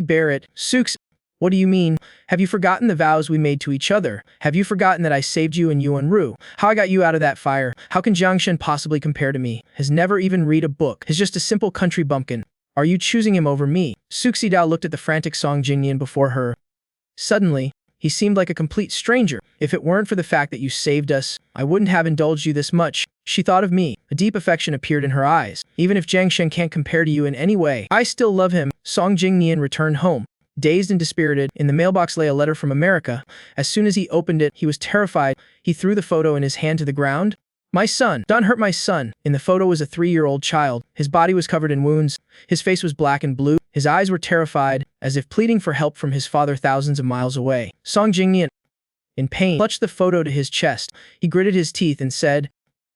bear it? Sukes, What do you mean? Have you forgotten the vows we made to each other? Have you forgotten that I saved you and Yuan-Ru? How I got you out of that fire? How can Jiangshen possibly compare to me? Has never even read a book. Is just a simple country bumpkin. Are you choosing him over me? Suxidao looked at the frantic Song Jing Nian before her. Suddenly, he seemed like a complete stranger. If it weren't for the fact that you saved us, I wouldn't have indulged you this much. She thought of me. A deep affection appeared in her eyes. Even if Jiangshen can't compare to you in any way, I still love him. Song Jing Nian returned home. Dazed and dispirited, in the mailbox lay a letter from America. As soon as he opened it, he was terrified. He threw the photo in his hand to the ground. My son! Don't hurt my son! In the photo was a 3-year-old child. His body was covered in wounds. His face was black and blue. His eyes were terrified, as if pleading for help from his father thousands of miles away. Song Jing Nian, in pain, clutched the photo to his chest. He gritted his teeth and said,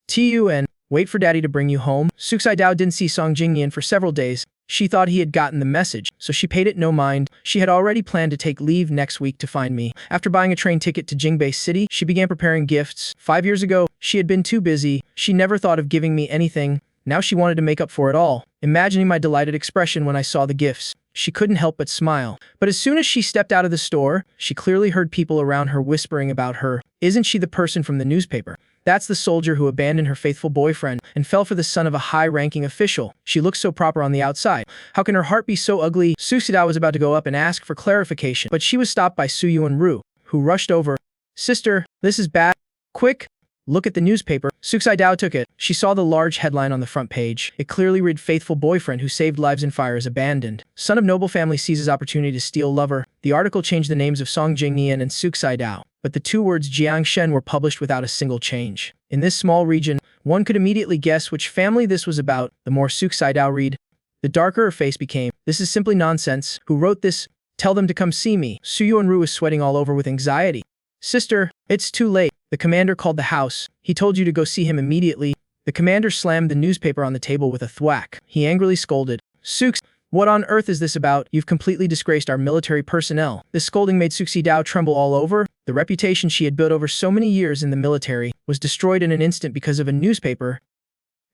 "Tun, wait for daddy to bring you home." Suxidao didn't see Song Jing Nian for several days. She thought he had gotten the message, so she paid it no mind. She had already planned to take leave next week to find me. After buying a train ticket to Jingbei City, she began preparing gifts. 5 years ago, she had been too busy. She never thought of giving me anything. Now she wanted to make up for it all. Imagining my delighted expression when I saw the gifts, she couldn't help but smile. But as soon as she stepped out of the store, she clearly heard people around her whispering about her. Isn't she the person from the newspaper? That's the soldier who abandoned her faithful boyfriend and fell for the son of a high-ranking official. She looks so proper on the outside. How can her heart be so ugly? Suxidao was about to go up and ask for clarification, but she was stopped by Su Yuan-Ru, who rushed over. "Sister, this is bad. Quick! Look at the newspaper." Suxidao took it. She saw the large headline on the front page. It clearly read, "Faithful boyfriend who saved lives in fire is abandoned. Son of noble family seizes opportunity to steal lover." The article changed the names of Song Jing Nian and Suxidao, but the two words Jiangshen were published without a single change. In this small region, one could immediately guess which family this was about. The more Suxidao read, the darker her face became. "This is simply nonsense. Who wrote this? Tell them to come see me." Su Yuan-Ru was sweating all over with anxiety. "Sister, it's too late. The commander called the house. He told you to go see him immediately." The commander slammed the newspaper on the table with a thwack. He angrily scolded, "Sux, what on earth is this about? You've completely disgraced our military personnel." This scolding made Suxidao tremble all over. The reputation she had built over so many years in the military was destroyed in an instant because of a newspaper.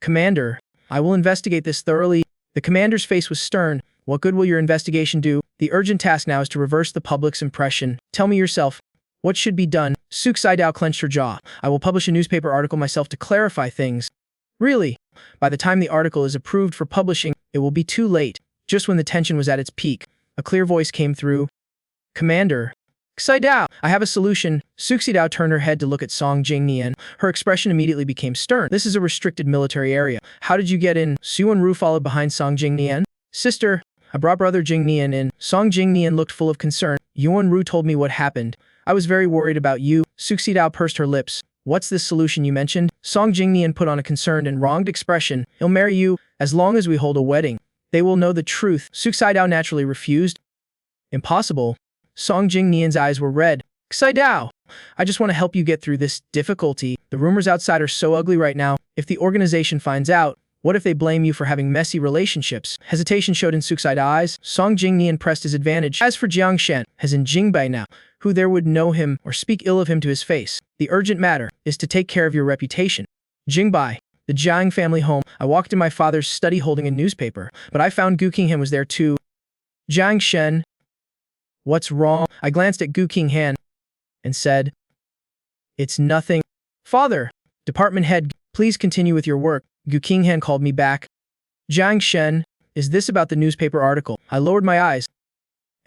"Commander, I will investigate this thoroughly." The commander's face was stern. "What good will your investigation do? The urgent task now is to reverse the public's impression. Tell me yourself. What should be done?" Suxidao clenched her jaw. "I will publish a newspaper article myself to clarify things." "Really? By the time the article is approved for publishing, it will be too late." Just when the tension was at its peak, a clear voice came through. "Commander." "Suxidao, I have a solution." Suxidao turned her head to look at Song Jing Nian. Her expression immediately became stern. "This is a restricted military area. How did you get in?" Su Yuan-Ru followed behind Song Jing Nian. "Sister, I brought brother Jing Nian in." Song Jing Nian looked full of concern. "Yuan-Ru told me what happened. I was very worried about you." Suxidao pursed her lips. "What's this solution you mentioned?" Song Jing Nian put on a concerned and wronged expression. "He'll marry you, as long as we hold a wedding. They will know the truth." Suxidao naturally refused. "Impossible." Song Jing Nian's eyes were red. "Suxidao, I just want to help you get through this difficulty. The rumors outside are so ugly right now. If the organization finds out, what if they blame you for having messy relationships?" Hesitation showed in Suxidao's eyes. Song Jing Nian pressed his advantage. "As for Jiangshen, as in Jingbei now, who there would know him or speak ill of him to his face? The urgent matter is to take care of your reputation. Jingbei, the Jiang family home. I walked in my father's study holding a newspaper, but I found Gu Qinghan was there too." "Jiangshen, what's wrong?" I glanced at Gu Qinghan and said, "It's nothing." "Father, department head, please continue with your work." Gu Qinghan called me back. "Jiangshen, is this about the newspaper article?" I lowered my eyes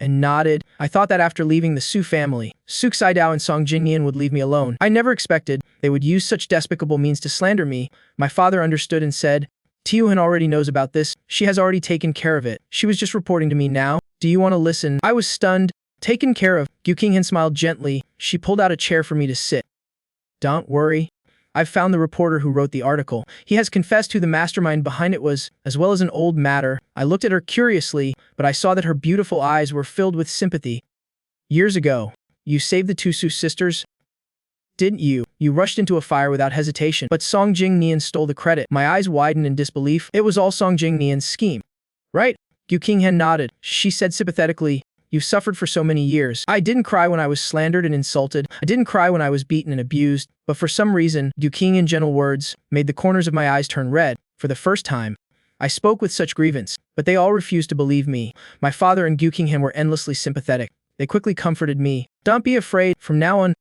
and nodded. I thought that after leaving the Su family, Suxidao and Song Jing Nian would leave me alone. I never expected they would use such despicable means to slander me. My father understood and said, "Tiuhan already knows about this. She has already taken care of it. She was just reporting to me now. Do you want to listen?" I was stunned. "Taken care of?" Gu Qinghan smiled gently. She pulled out a chair for me to sit. "Don't worry. I've found the reporter who wrote the article. He has confessed who the mastermind behind it was, as well as an old matter." I looked at her curiously, but I saw that her beautiful eyes were filled with sympathy. "Years ago, you saved the two Su sisters, didn't you? You rushed into a fire without hesitation, but Song Jing Nian stole the credit." My eyes widened in disbelief. It was all Song Jing Nian's scheme, right? Gu Qinghan nodded. She said sympathetically, "You've suffered for so many years." I didn't cry when I was slandered and insulted. I didn't cry when I was beaten and abused. But for some reason, Gu Qinghan's gentle words made the corners of my eyes turn red. For the first time, I spoke with such grievance, but they all refused to believe me. My father and Gu Qinghan were endlessly sympathetic. They quickly comforted me. Don't be afraid, from now on.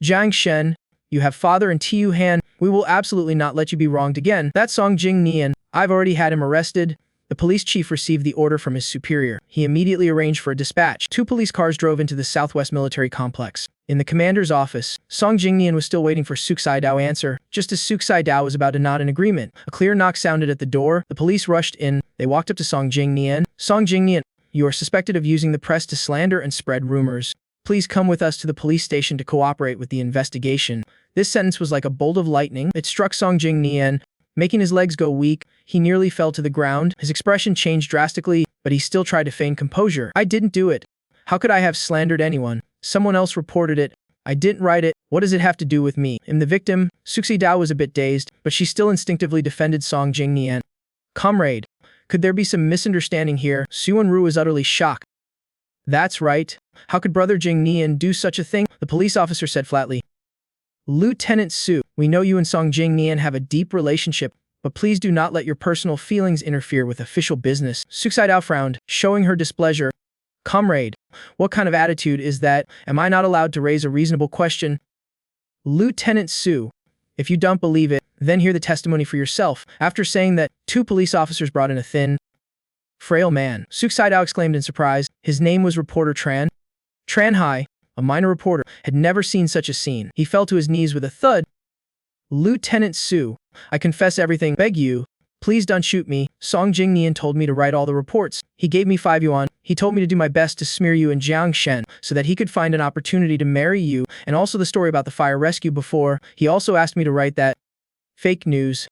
Jiang Shen, you have father and Tiu Han. We will absolutely not let you be wronged again. That Song Jing Nian, I've already had him arrested. The police chief received the order from his superior. He immediately arranged for a dispatch. 2 police cars drove into the Southwest Military Complex. In the commander's office, Song Jing Nian was still waiting for Suk Sai-Dao answer. Just as Suk Sai-Dao was about to nod in agreement, a clear knock sounded at the door. The police rushed in. They walked up to Song Jing Nian. Song Jing Nian, you are suspected of using the press to slander and spread rumors. Please come with us to the police station to cooperate with the investigation. This sentence was like a bolt of lightning. It struck Song Jing Nian, making his legs go weak. He nearly fell to the ground. His expression changed drastically, but he still tried to feign composure. I didn't do it. How could I have slandered anyone? Someone else reported it. I didn't write it. What does it have to do with me? I'm the victim. Suk Sai-Dao was a bit dazed, but she still instinctively defended Song Jing Nian. Comrade, could there be some misunderstanding here? Su Wenru was utterly shocked. That's right. How could brother Jing Nian do such a thing? The police officer said flatly. Lieutenant Su, we know you and Song Jing Nian have a deep relationship, but please do not let your personal feelings interfere with official business. Suk Sai-Dao frowned, showing her displeasure. Comrade, what kind of attitude is that? Am I not allowed to raise a reasonable question? Lieutenant Su, if you don't believe it, then hear the testimony for yourself. After saying that, 2 police officers brought in a thin, frail man. Suk Sai-Dao exclaimed in surprise. His name was reporter Tran. Tran Hai, a minor reporter, had never seen such a scene. He fell to his knees with a thud. Lieutenant Su, I confess everything. Beg you, please don't shoot me. Song Jing Nian told me to write all the reports. He gave me 5 yuan. He told me to do my best to smear you in Jiangshen so that he could find an opportunity to marry you, and also the story about the fire rescue before. He also asked me to write that. Fake news.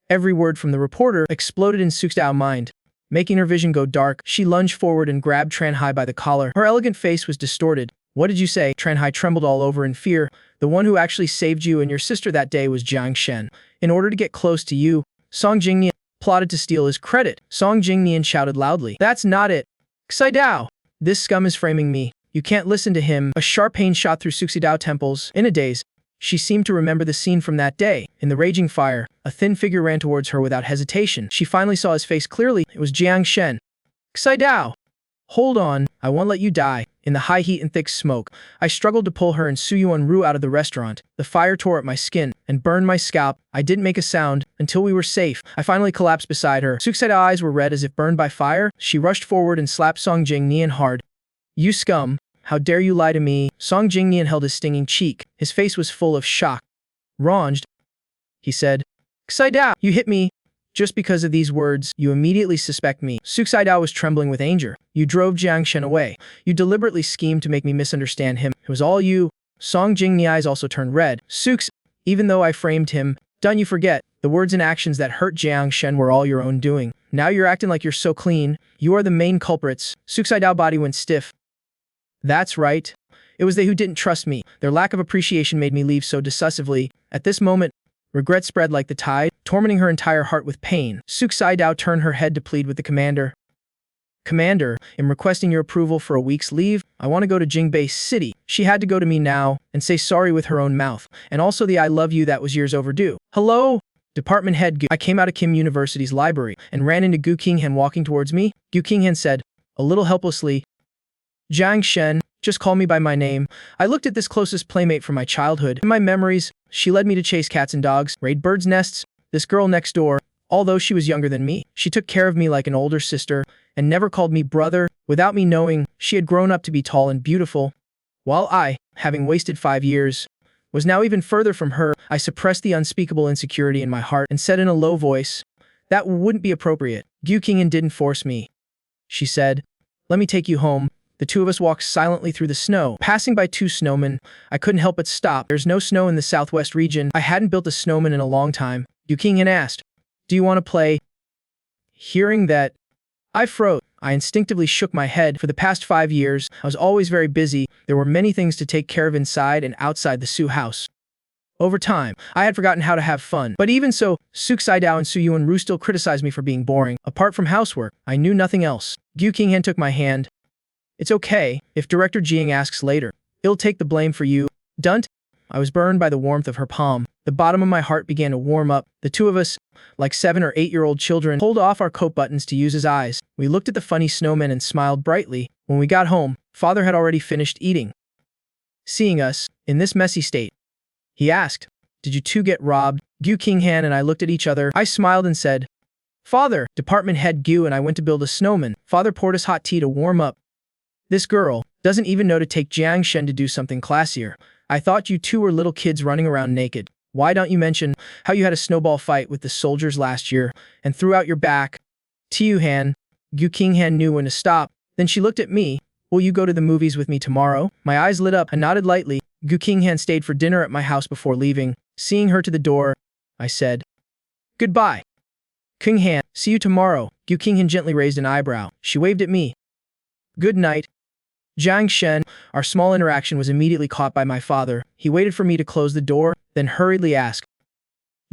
Every word from the reporter exploded in Suk Sai-Dao's mind. Making her vision go dark, she lunged forward and grabbed Tran Hai by the collar. Her elegant face was distorted. What did you say? Tran Hai trembled all over in fear. The one who actually saved you and your sister that day was Jiang Shen. In order to get close to you, Song Jing Nian plotted to steal his credit. Song Jing Nian shouted loudly. That's not it. Sai-Dao, this scum is framing me. You can't listen to him. A sharp pain shot through Suk Sai-Dao's temples. In a daze, she seemed to remember the scene from that day. In the raging fire, a thin figure ran towards her without hesitation. She finally saw his face clearly. It was Jiang Shen. Sai-Dao, hold on. I won't let you die. In the high heat and thick smoke, I struggled to pull her and Su Yuan-Ru out of the restaurant. The fire tore at my skin and burned my scalp. I didn't make a sound until we were safe. I finally collapsed beside her. Suk Sai-Dao's eyes were red as if burned by fire. She rushed forward and slapped Song Jing Nian hard. You scum! How dare you lie to me? Song Jing Nian held his stinging cheek. His face was full of shock. Ranged, he said. Sai-Dao, you hit me. Just because of these words, you immediately suspect me. Suk Sai-Dao was trembling with anger. You drove Jiang Shen away. You deliberately schemed to make me misunderstand him. It was all you. Song Jing Nian's eyes also turned red. Suk's, even though I framed him, don't you forget, the words and actions that hurt Jiang Shen were all your own doing. Now you're acting like you're so clean. You are the main culprits. Suk Sai-Dao's body went stiff. That's right. It was they who didn't trust me. Their lack of appreciation made me leave so decisively. At this moment, regret spread like the tide, tormenting her entire heart with pain. Suk Sai-Dao turned her head to plead with the commander. Commander, in requesting your approval for a week's leave, I want to go to Jingbei City. She had to go to me now and say sorry with her own mouth. And also the I love you that was years overdue. Hello? Department head Gu. I came out of Kim University's library and ran into Gu Qinghan walking towards me. Gu Qinghan said, a little helplessly, Jiang Shen, just call me by my name. I looked at this closest playmate from my childhood. In my memories, she led me to chase cats and dogs, raid birds' nests. This girl next door, although she was younger than me, she took care of me like an older sister and never called me brother. Without me knowing, she had grown up to be tall and beautiful. While I, having wasted 5 years, was now even further from her, I suppressed the unspeakable insecurity in my heart and said in a low voice, that wouldn't be appropriate. Gu Qinghan didn't force me. She said, let me take you home. The 2 of us walked silently through the snow. Passing by 2 snowmen, I couldn't help but stop. There's no snow in the southwest region. I hadn't built a snowman in a long time. Gu Qinghan asked, do you want to play? Hearing that, I froze. I instinctively shook my head. For the past 5 years, I was always very busy. There were many things to take care of inside and outside the Su house. Over time, I had forgotten how to have fun. But even so, Suk Sai-Dao and Su Yuan-Ru still criticized me for being boring. Apart from housework, I knew nothing else. Gu Qinghan took my hand. It's okay, if Director Jing asks later. He'll take the blame for you. Dunt? I was burned by the warmth of her palm. The bottom of my heart began to warm up. The 2 of us, like 7 or 8-year-old children, pulled off our coat buttons to use as eyes. We looked at the funny snowman and smiled brightly. When we got home, Father had already finished eating. Seeing us in this messy state, he asked, "Did you two get robbed?" Gu Qinghan and I looked at each other. I smiled and said, "Father." Department head Gu and I went to build a snowman. Father poured us hot tea to warm up. This girl doesn't even know to take Jiang Shen to do something classier. I thought you two were little kids running around naked. Why don't you mention how you had a snowball fight with the soldiers last year and threw out your back? Tiu Han. Gu Qinghan knew when to stop. Then she looked at me. "Will you go to the movies with me tomorrow?" My eyes lit up. I nodded lightly. Gu Qinghan stayed for dinner at my house before leaving. Seeing her to the door, I said, "Goodbye. Qinghan, see you tomorrow." Gu Qinghan gently raised an eyebrow. She waved at me. "Good night." Jiang Shen. Our small interaction was immediately caught by my father. He waited for me to close the door, then hurriedly asked,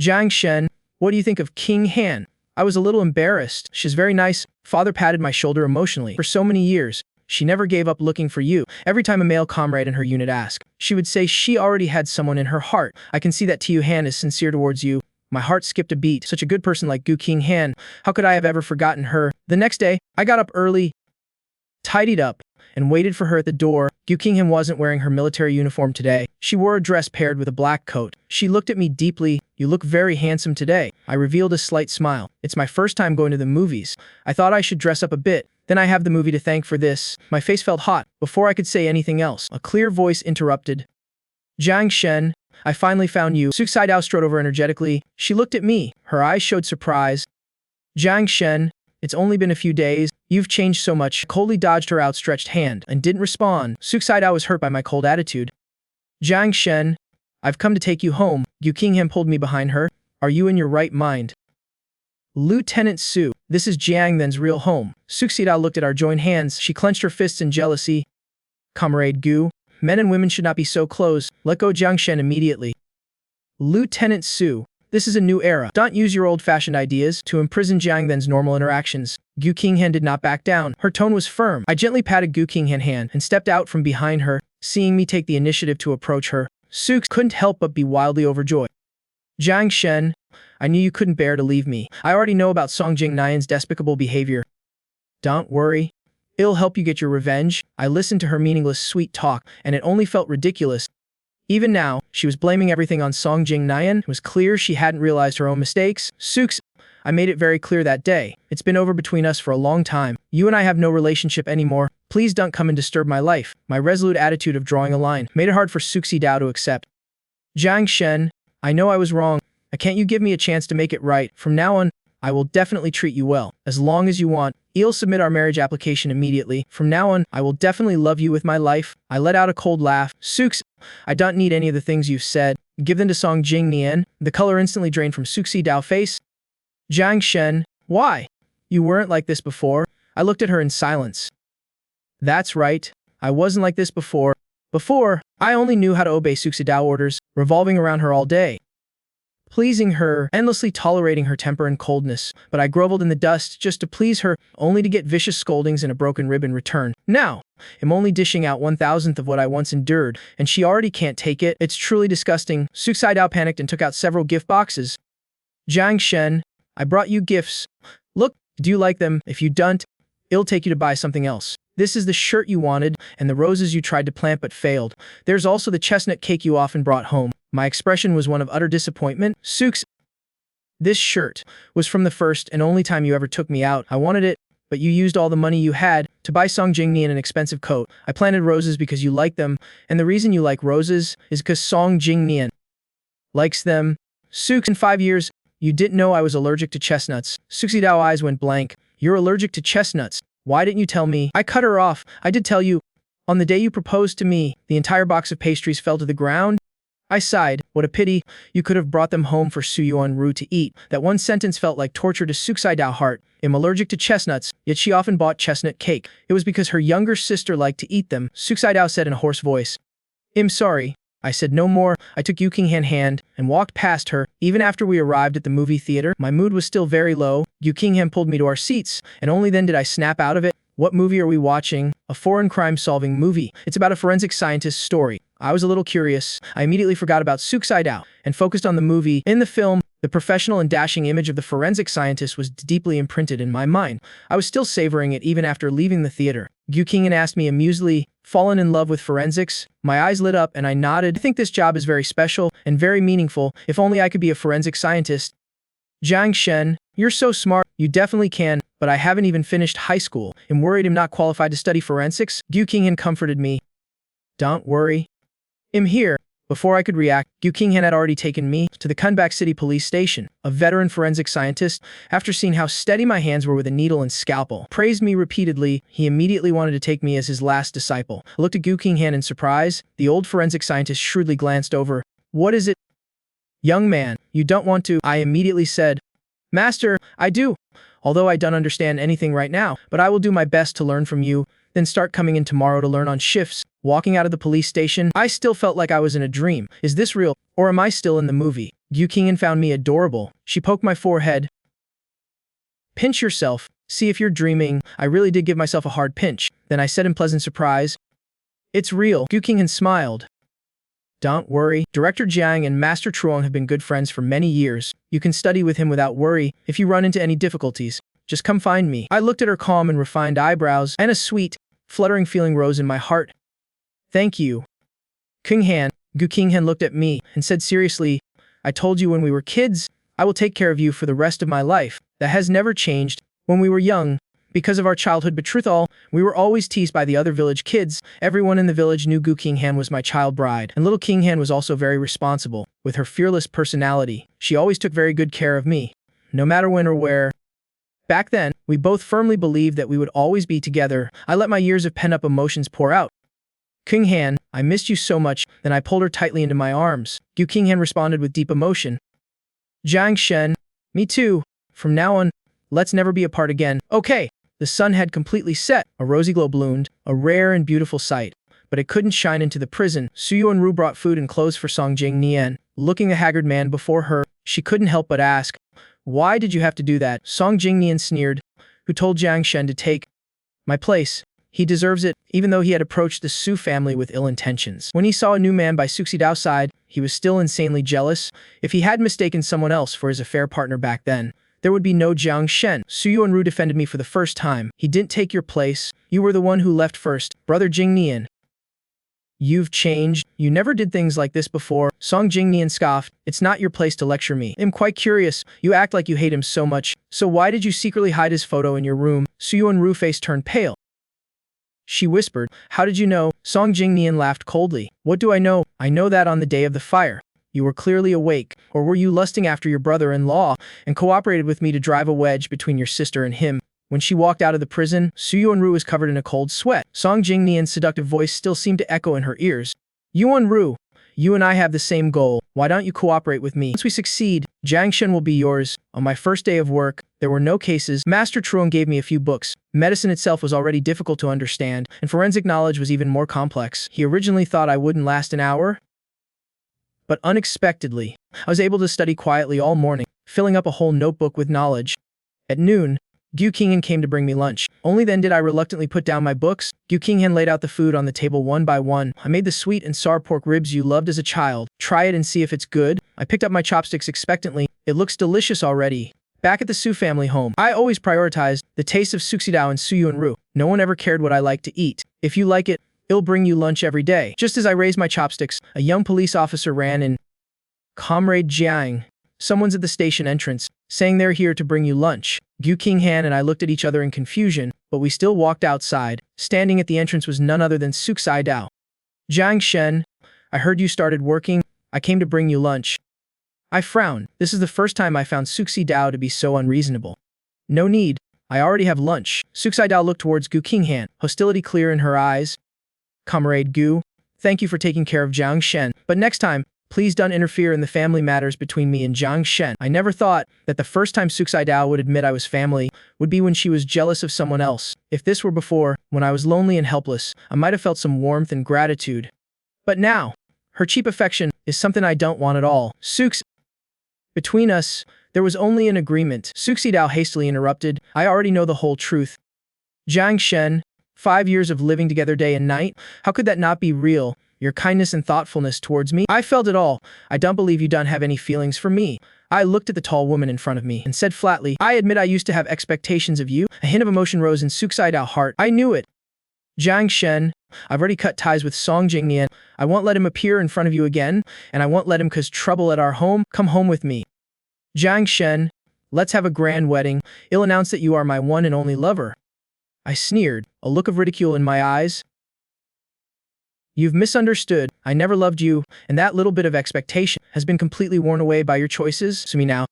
"Jiang Shen, what do you think of Qinghan?" I was a little embarrassed. "She's very nice." Father patted my shoulder emotionally. "For so many years, she never gave up looking for you." Every time a male comrade in her unit asked, she would say she already had someone in her heart. "I can see that Tiu Han is sincere towards you." My heart skipped a beat. Such a good person like Gu Qinghan. How could I have ever forgotten her? The next day, I got up early, tidied up, and waited for her at the door. Gu Qinghan wasn't wearing her military uniform today. She wore a dress paired with a black coat. She looked at me deeply. "You look very handsome today." I revealed a slight smile. "It's my first time going to the movies. I thought I should dress up a bit. Then I have the movie to thank for this." My face felt hot. Before I could say anything else, a clear voice interrupted. "Jiang Shen, I finally found you." Su Xidao strode over energetically. She looked at me. Her eyes showed surprise. "Jiang Shen, it's only been a few days. You've changed so much." Coldly dodged her outstretched hand and didn't respond. Su Xidao was hurt by my cold attitude. "Jiang Shen, I've come to take you home." Gu Qinghan pulled me behind her. "Are you in your right mind?" "Lieutenant Su, this is Jiang Then's real home." Su Xidao looked at our joined hands. She clenched her fists in jealousy. "Comrade Gu, men and women should not be so close. Let go Jiang Shen immediately." "Lieutenant Su, this is a new era. Don't use your old-fashioned ideas to imprison Jiang Then's normal interactions." Gu Qinghan did not back down. Her tone was firm. I gently patted Gu Qinghan's hand and stepped out from behind her. Seeing me take the initiative to approach her, Su couldn't help but be wildly overjoyed. "Jiang Shen, I knew you couldn't bear to leave me. I already know about Song Jing Nian's despicable behavior. Don't worry. It'll help you get your revenge." I listened to her meaningless sweet talk, and it only felt ridiculous. Even now, she was blaming everything on Song Jing Nian. It was clear she hadn't realized her own mistakes. "Sukes, I made it very clear that day. It's been over between us for a long time. You and I have no relationship anymore. Please don't come and disturb my life." My resolute attitude of drawing a line made it hard for Su Xidao to accept. "Jiang Shen, I know I was wrong. Can't you give me a chance to make it right? From now on, I will definitely treat you well, as long as you want. I'll submit our marriage application immediately. From now on, I will definitely love you with my life." I let out a cold laugh. "Sukes, I don't need any of the things you've said. Give them to Song Jing Nian." The color instantly drained from Su Xidao's face. "Jiang Shen, why? You weren't like this before." I looked at her in silence. "That's right. I wasn't like this before. Before, I only knew how to obey Su Xidao's orders, revolving around her all day, pleasing her, endlessly tolerating her temper and coldness. But I groveled in the dust just to please her, only to get vicious scoldings and a broken rib in return. Now, I'm only dishing out 1,000th of what I once endured, and she already can't take it. It's truly disgusting." Su Xidao panicked and took out several gift boxes. "Jiang Shen, I brought you gifts. Look, do you like them? If you don't, it'll take you to buy something else. This is the shirt you wanted, and the roses you tried to plant but failed. There's also the chestnut cake you often brought home." My expression was one of utter disappointment. "Sukes, this shirt was from the first and only time you ever took me out. I wanted it, but you used all the money you had to buy Song Jing Nian an expensive coat. I planted roses because you like them, and the reason you like roses is because Song Jing Nian likes them. Sukes, in 5 years, you didn't know I was allergic to chestnuts." Su Xidao's eyes went blank. "You're allergic to chestnuts? Why didn't you tell me?" I cut her off. "I did tell you. On the day you proposed to me, the entire box of pastries fell to the ground." I sighed. What a pity. You could have brought them home for Su Yuan-Ru to eat. That one sentence felt like torture to Su Xidao's heart. I'm allergic to chestnuts, yet she often bought chestnut cake. It was because her younger sister liked to eat them, Su Xidao said in a hoarse voice. "I'm sorry." I said no more. I took Yu Qinghan's hand and walked past her. Even after we arrived at the movie theater, my mood was still very low. Yu Qinghan pulled me to our seats, and only then did I snap out of it. "What movie are we watching?" "A foreign crime-solving movie. It's about a forensic scientist's story." I was a little curious. I immediately forgot about Su Xidao and focused on the movie. In the film, the professional and dashing image of the forensic scientist was deeply imprinted in my mind. I was still savoring it even after leaving the theater. Yu Qinghan asked me amusedly, fallen in love with forensics? My eyes lit up and I nodded. I think this job is very special and very meaningful. If only I could be a forensic scientist. Jiang Shen, you're so smart. You definitely can, but I haven't even finished high school. I'm worried I'm not qualified to study forensics. Gu Qinghan comforted me. Don't worry. I'm here. Before I could react, Gu Qinghan had already taken me to the Kunbak City Police Station. A veteran forensic scientist, after seeing how steady my hands were with a needle and scalpel, praised me repeatedly. He immediately wanted to take me as his last disciple. I looked at Gu Qinghan in surprise. The old forensic scientist shrewdly glanced over. What is it? Young man, you don't want to, I immediately said. Master, I do. Although I don't understand anything right now, but I will do my best to learn from you, then start coming in tomorrow to learn on shifts. Walking out of the police station, I still felt like I was in a dream. Is this real, or am I still in the movie? Gu Qinghan found me adorable. She poked my forehead. Pinch yourself. See if you're dreaming. I really did give myself a hard pinch. Then I said in pleasant surprise, it's real. Gu Qinghan smiled. Don't worry. Director Jiang and Master Truong have been good friends for many years. You can study with him without worry. If you run into any difficulties, just come find me. I looked at her calm and refined eyebrows, and a sweet, fluttering feeling rose in my heart. Thank you. Qinghan, Gu Qinghan looked at me and said seriously, I told you when we were kids, I will take care of you for the rest of my life. That has never changed. When we were young, because of our childhood betrothal, we were always teased by the other village kids. Everyone in the village knew Gu Qinghan was my child bride, and little Qinghan was also very responsible. With her fearless personality, she always took very good care of me, no matter when or where. Back then, we both firmly believed that we would always be together. I let my years of pent-up emotions pour out. Qinghan, I missed you so much. Then I pulled her tightly into my arms. Gu Qinghan responded with deep emotion. Jiang Shen, me too. From now on, let's never be apart again. Okay. The sun had completely set. A rosy glow bloomed, a rare and beautiful sight. But it couldn't shine into the prison. Su Yuanru brought food and clothes for Song Jing Nian. Looking a haggard man before her, she couldn't help but ask, why did you have to do that? Song Jing Nian sneered, who told Jiang Shen to take my place. He deserves it, even though he had approached the Su family with ill intentions. When he saw a new man by Suxidao's side, he was still insanely jealous. If he had mistaken someone else for his affair partner back then, there would be no Jiang Shen. Su Yuanru defended me for the first time. He didn't take your place. You were the one who left first. Brother Jing Nian. You've changed. You never did things like this before. Song Jing Nian scoffed. It's not your place to lecture me. I'm quite curious. You act like you hate him so much. So why did you secretly hide his photo in your room? Su Yuanru's face turned pale. She whispered, how did you know? Song Jing Nian laughed coldly. What do I know? I know that on the day of the fire, you were clearly awake, or were you lusting after your brother-in-law and cooperated with me to drive a wedge between your sister and him? When she walked out of the prison, Su Yuanru was covered in a cold sweat. Song Jing Nian's seductive voice still seemed to echo in her ears. Yuanru, you and I have the same goal. Why don't you cooperate with me? Once we succeed, Jiang Shen will be yours. On my first day of work, there were no cases. Master Truong gave me a few books. Medicine itself was already difficult to understand, and forensic knowledge was even more complex. He originally thought I wouldn't last an hour, but unexpectedly, I was able to study quietly all morning, filling up a whole notebook with knowledge. At noon, Gu Qinghan came to bring me lunch. Only then did I reluctantly put down my books. Gu Qinghan laid out the food on the table one by one. I made the sweet and sour pork ribs you loved as a child. Try it and see if it's good. I picked up my chopsticks expectantly. It looks delicious already. Back at the Su family home, I always prioritized the taste of Suxidao and Su Yuanru. No one ever cared what I liked to eat. If you like it, it'll bring you lunch every day. Just as I raised my chopsticks, a young police officer ran in. Comrade Jiang, someone's at the station entrance, saying they're here to bring you lunch. Gu Qinghan and I looked at each other in confusion, but we still walked outside. Standing at the entrance was none other than Suxidao. Jiang Shen, I heard you started working. I came to bring you lunch. I frowned. This is the first time I found Suxidao to be so unreasonable. No need. I already have lunch. Suxidao looked towards Gu Qinghan, hostility clear in her eyes. Comrade Gu, thank you for taking care of Jiang Shen, but next time, please don't interfere in the family matters between me and Jiang Shen. I never thought that the first time Suxidao would admit I was family would be when she was jealous of someone else. If this were before, when I was lonely and helpless, I might have felt some warmth and gratitude. But now, her cheap affection is something I don't want at all. Between us, there was only an agreement. Suxidao hastily interrupted. I already know the whole truth. Jiang Shen, 5 years of living together day and night, how could that not be real? Your kindness and thoughtfulness towards me? I felt it all. I don't believe you don't have any feelings for me. I looked at the tall woman in front of me and said flatly, I admit I used to have expectations of you. A hint of emotion rose in Suxidao's heart. I knew it. Jiang Shen, I've already cut ties with Jing Nian. I won't let him appear in front of you again, and I won't let him cause trouble at our home. Come home with me. Jiang Shen, let's have a grand wedding. I'll announce that you are my one and only lover. I sneered, a look of ridicule in my eyes. You've misunderstood. I never loved you, and that little bit of expectation has been completely worn away by your choices. To me now.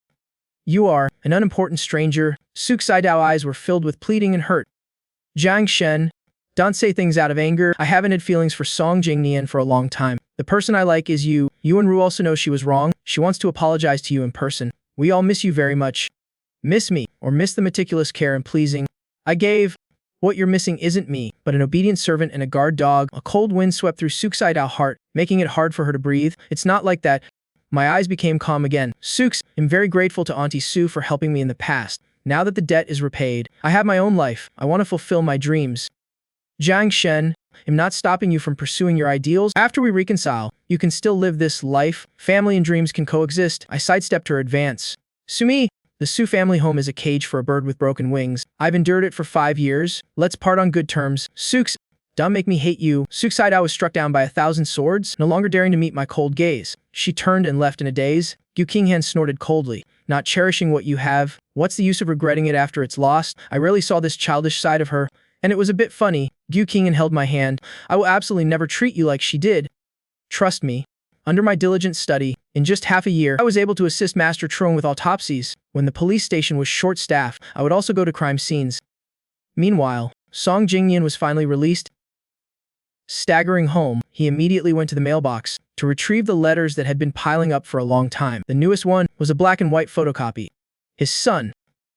You are an unimportant stranger. Suk Saidao eyes were filled with pleading and hurt. Jiang Shen, don't say things out of anger. I haven't had feelings for Jing Nian for a long time. The person I like is you. Yuan Ru also knows she was wrong. She wants to apologize to you in person. We all miss you very much. Miss me, or miss the meticulous care and pleasing I gave. What you're missing isn't me, but an obedient servant and a guard dog. A cold wind swept through Suk Saidao's heart, making it hard for her to breathe. It's not like that. My eyes became calm again. Suk's, I'm very grateful to Auntie Sue for helping me in the past. Now that the debt is repaid, I have my own life. I want to fulfill my dreams. Jiang Shen, I'm not stopping you from pursuing your ideals. After we reconcile, you can still live this life. Family and dreams can coexist. I sidestepped her advance. Sumi, the Su family home is a cage for a bird with broken wings. I've endured it for 5 years. Let's part on good terms. Suk's, don't make me hate you. Suk Saidao was struck down by 1,000 swords, no longer daring to meet my cold gaze. She turned and left in a daze. Gu Qinghan snorted coldly. Not cherishing what you have. What's the use of regretting it after it's lost? I rarely saw this childish side of her, and it was a bit funny. Gu Qinghan held my hand. I will absolutely never treat you like she did. Trust me. Under my diligent study, in just half a year, I was able to assist Master Truong with autopsies. When the police station was short-staffed, I would also go to crime scenes. Meanwhile, Jing Nian was finally released. Staggering home, he immediately went to the mailbox to retrieve the letters that had been piling up for a long time. The newest one was a black and white photocopy. His son,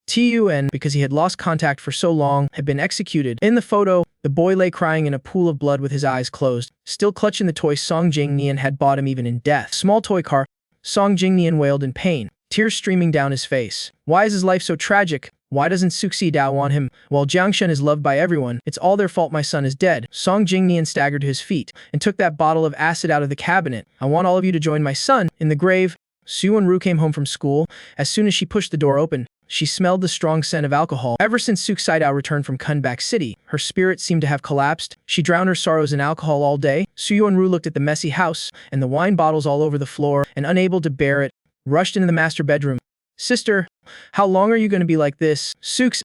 Tun, because he had lost contact for so long, had been executed. In the photo, the boy lay crying in a pool of blood with his eyes closed, still clutching the toy Jing Nian had bought him even in death. Small toy car, Jing Nian wailed in pain, tears streaming down his face. Why is his life so tragic? Why doesn't Suk Saidao want him? While Jiang Shen is loved by everyone, it's all their fault my son is dead. Jing Nian staggered to his feet and took that bottle of acid out of the cabinet. I want all of you to join my son in the grave. Su Ru came home from school. As soon as she pushed the door open, she smelled the strong scent of alcohol. Ever since Suk Saidao returned from Kunbak City, her spirit seemed to have collapsed. She drowned her sorrows in alcohol all day. Su Ru looked at the messy house and the wine bottles all over the floor, and unable to bear it, rushed into the master bedroom. Sister, how long are you going to be like this? Suk's,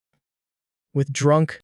with drunk,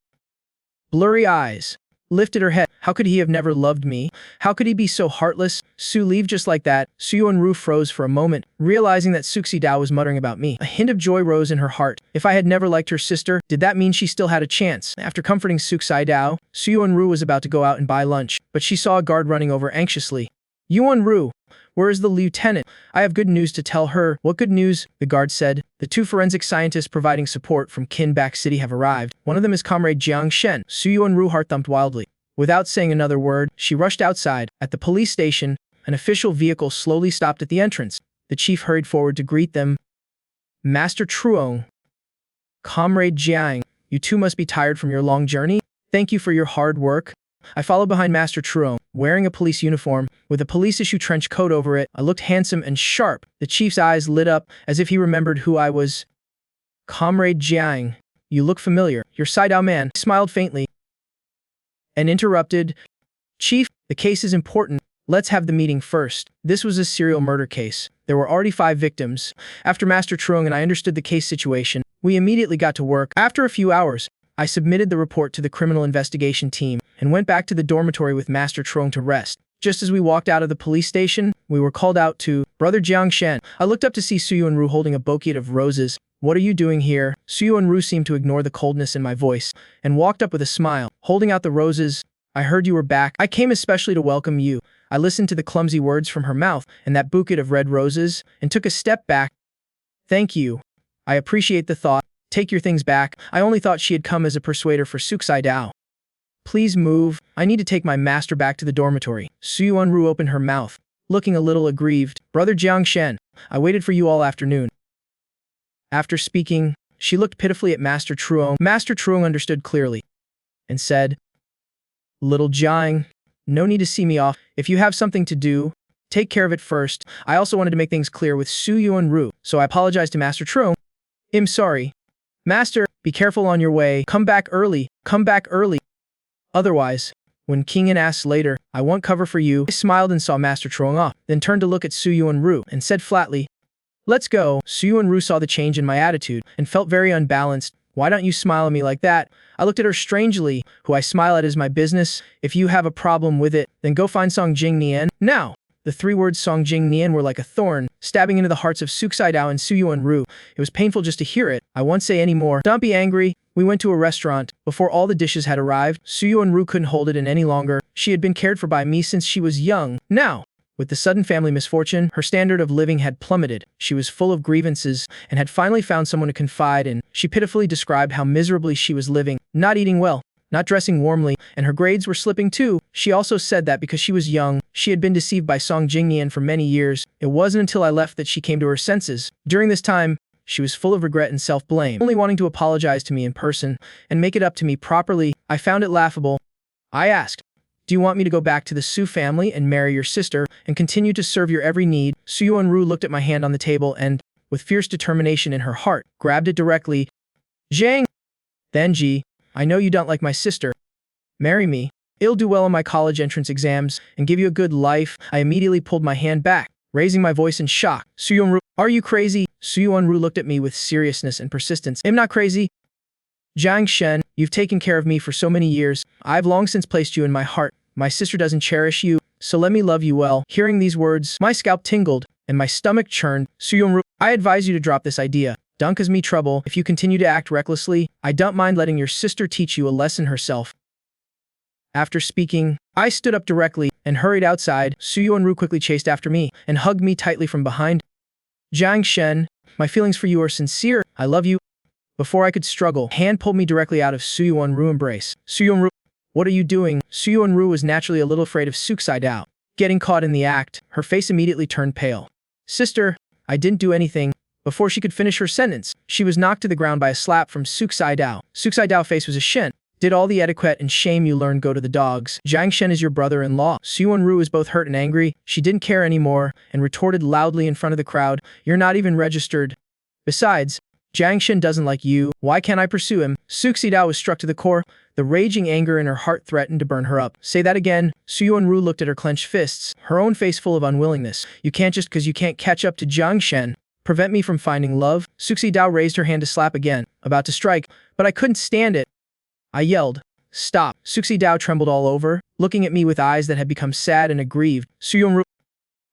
blurry eyes, lifted her head. How could he have never loved me? How could he be so heartless? Su, leave just like that. Su Ru froze for a moment, realizing that Suk Saidao was muttering about me. A hint of joy rose in her heart. If I had never liked her sister, did that mean she still had a chance? After comforting Suk Saidao, Su Ru was about to go out and buy lunch, but she saw a guard running over anxiously. Yuan Ru, where is the lieutenant? I have good news to tell her. What good news? The guard said. The 2 forensic scientists providing support from Kunbak City have arrived. One of them is Comrade Jiang Shen. Su Ru heart thumped wildly. Without saying another word, she rushed outside. At the police station, an official vehicle slowly stopped at the entrance. The chief hurried forward to greet them. Master Truong. Comrade Jiang, you two must be tired from your long journey. Thank you for your hard work. I followed behind Master Truong, wearing a police uniform, with a police-issue trench coat over it. I looked handsome and sharp. The chief's eyes lit up, as if he remembered who I was. Comrade Jiang, you look familiar. Your Saidao man smiled faintly and interrupted. Chief, the case is important. Let's have the meeting first. This was a serial murder case. There were already 5 victims. After Master Truong and I understood the case situation, we immediately got to work. After a few hours, I submitted the report to the criminal investigation team and went back to the dormitory with Master Truong to rest. Just as we walked out of the police station, we were called out to Brother Jiang Shen. I looked up to see Su Ru holding a bouquet of roses. What are you doing here? Su Ru seemed to ignore the coldness in my voice and walked up with a smile, holding out the roses. I heard you were back. I came especially to welcome you. I listened to the clumsy words from her mouth and that bouquet of red roses and took a step back. Thank you. I appreciate the thought. Take your things back. I only thought she had come as a persuader for Suk Saidao. Please move. I need to take my master back to the dormitory. Su Ru opened her mouth, looking a little aggrieved. Brother Jiang Shen, I waited for you all afternoon. After speaking, she looked pitifully at Master Truong. Master Truong understood clearly and said, Little Jiang, no need to see me off. If you have something to do, take care of it first. I also wanted to make things clear with Su Ru, so I apologized to Master Truong. I'm sorry. Master, be careful on your way. Come back early. Come back early. Otherwise, When King An asked later, I want cover for you, I smiled and saw Master Truong off, then turned to look at Su Yuan-ru and said flatly, let's go. Su Yuan-ru saw the change in my attitude and felt very unbalanced. Why don't you smile at me like that? I looked at her strangely. Who I smile at is my business. If you have a problem with it, then go find Song Jing Nian. Now, the three words Song Jing Nian were like a thorn, stabbing into the hearts of Suk Saidao and Su Yuan-ru. It was painful just to hear it. I won't say any more. Don't be angry. We went to a restaurant. Before all the dishes had arrived, Su Yuan-ru couldn't hold it in any longer. She had been cared for by me since she was young. Now, with the sudden family misfortune, her standard of living had plummeted. She was full of grievances and had finally found someone to confide in. She pitifully described how miserably she was living, not eating well, not dressing warmly, and her grades were slipping too. She also said that because she was young, she had been deceived by Song Jingnian for many years. It wasn't until I left that she came to her senses. During this time, she was full of regret and self-blame, only wanting to apologize to me in person and make it up to me properly. I found it laughable. I asked, do you want me to go back to the Su family and marry your sister and continue to serve your every need? Su Yuan-ru looked at my hand on the table and, with fierce determination in her heart, grabbed it directly. Zhang! Then Ji, I know you don't like my sister. Marry me. I'll do well on my college entrance exams and give you a good life. I immediately pulled my hand back, raising my voice in shock. Su Yuan-ru, are you crazy? Su Yuan-ru looked at me with seriousness and persistence. I'm not crazy. Jiang Shen, you've taken care of me for so many years. I've long since placed you in my heart. My sister doesn't cherish you, so let me love you well. Hearing these words, my scalp tingled and my stomach churned. Su Yuan-ru, I advise you to drop this idea. Don't cause me trouble. If you continue to act recklessly, I don't mind letting your sister teach you a lesson herself. After speaking, I stood up directly and hurried outside. Su Yuan-ru quickly chased after me and hugged me tightly from behind. Jiang Shen, my feelings for you are sincere. I love you. Before I could struggle, hand pulled me directly out of Su Yuan-ru's embrace. Su Yuan-ru, what are you doing? Su Yuan-ru was naturally a little afraid of Suk Saidao. Getting caught in the act, her face immediately turned pale. Sister, I didn't do anything. Before she could finish her sentence, she was knocked to the ground by a slap from Suk Saidao. Suk Saidao's face was a shen. Did all the etiquette and shame you learned go to the dogs? Jiang Shen is your brother-in-law. Su Yuan-ru was both hurt and angry. She didn't care anymore and retorted loudly in front of the crowd, you're not even registered. Besides, Jiang Shen doesn't like you. Why can't I pursue him? Suk Saidao was struck to the core. The raging anger in her heart threatened to burn her up. Say that again. Su Yuan-ru looked at her clenched fists, her own face full of unwillingness. You can't just because you can't catch up to Jiang Shen. Prevent me from finding love? Suk Saidao raised her hand to slap again, about to strike, but I couldn't stand it. I yelled, stop. Suk Saidao trembled all over, looking at me with eyes that had become sad and aggrieved. Su Yuan-ru,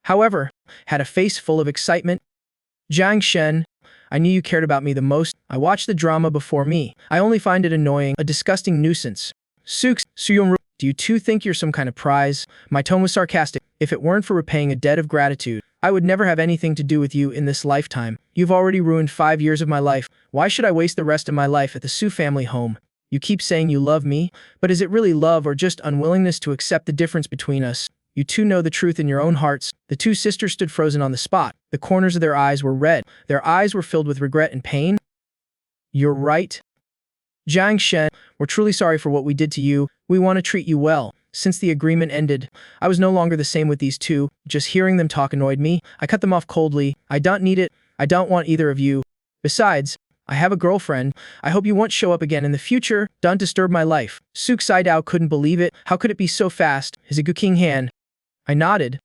however, had a face full of excitement. Jiang Shen, I knew you cared about me the most. I watched the drama before me. I only find it annoying, a disgusting nuisance. Su Yuan-ru, do you too think you're some kind of prize? My tone was sarcastic. If it weren't for repaying a debt of gratitude, I would never have anything to do with you in this lifetime. You've already ruined 5 years of my life. Why should I waste the rest of my life at the Su family home? You keep saying you love me, but is it really love or just unwillingness to accept the difference between us? You two know the truth in your own hearts. The two sisters stood frozen on the spot. The corners of their eyes were red. Their eyes were filled with regret and pain. You're right. Jiang Shen, we're truly sorry for what we did to you. We want to treat you well. Since the agreement ended, I was no longer the same with these two. Just hearing them talk annoyed me. I cut them off coldly. I don't need it. I don't want either of you. Besides, I have a girlfriend. I hope you won't show up again in the future. Don't disturb my life. Suk Saidao couldn't believe it. How could it be so fast? Is it Gu King Han? I nodded.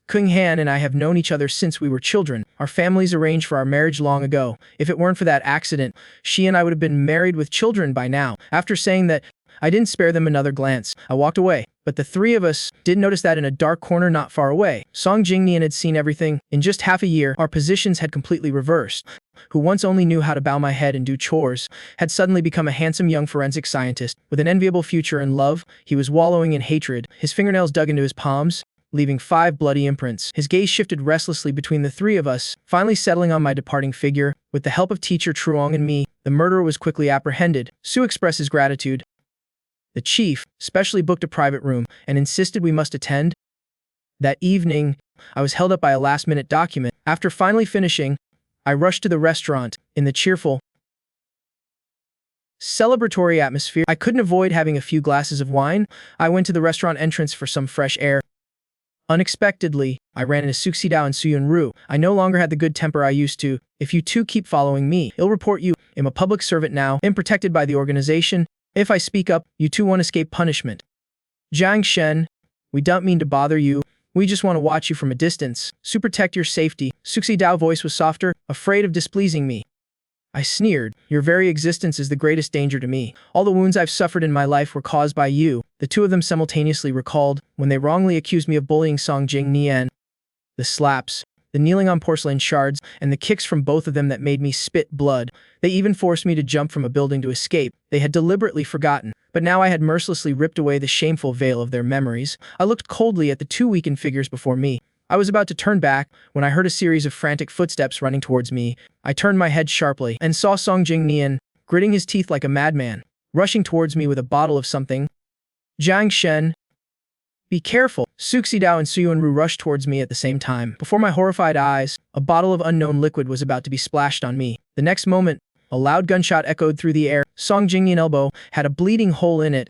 Kung Han and I have known each other since we were children. Our families arranged for our marriage long ago. If it weren't for that accident, she and I would have been married with children by now. After saying that, I didn't spare them another glance. I walked away. But the three of us did notice that in a dark corner not far away, Song Jingnian had seen everything. In just half a year, our positions had completely reversed. Who once only knew how to bow my head and do chores, had suddenly become a handsome young forensic scientist. With an enviable future and love, he was wallowing in hatred. His fingernails dug into his palms, leaving 5 bloody imprints. His gaze shifted restlessly between the three of us, finally settling on my departing figure. With the help of teacher Truong and me, the murderer was quickly apprehended. Su expressed his gratitude. The chief specially booked a private room and insisted we must attend. That evening, I was held up by a last-minute document. After finally finishing, I rushed to the restaurant. In the cheerful, celebratory atmosphere, I couldn't avoid having a few glasses of wine. I went to the restaurant entrance for some fresh air. Unexpectedly, I ran into Suk Saidao and Su Yuan-ru. I no longer had the good temper I used to. If you two keep following me, I'll report you. I'm a public servant now. I'm protected by the organization. If I speak up, you two won't escape punishment. Jiang Shen, we don't mean to bother you. We just want to watch you from a distance. To protect your safety. Suxi Dao's voice was softer, afraid of displeasing me. I sneered. Your very existence is the greatest danger to me. All the wounds I've suffered in my life were caused by you. The two of them simultaneously recalled when they wrongly accused me of bullying Jing Nian. The slaps, the kneeling on porcelain shards, and the kicks from both of them that made me spit blood. They even forced me to jump from a building to escape. They had deliberately forgotten, but now I had mercilessly ripped away the shameful veil of their memories. I looked coldly at the two weakened figures before me. I was about to turn back when I heard a series of frantic footsteps running towards me. I turned my head sharply and saw Jing Nian, gritting his teeth like a madman, rushing towards me with a bottle of something. Jiang Shen, be careful. Suxi Dao and Suyuanru rushed towards me at the same time. Before my horrified eyes, a bottle of unknown liquid was about to be splashed on me. The next moment, a loud gunshot echoed through the air. Jing Nian's elbow had a bleeding hole in it.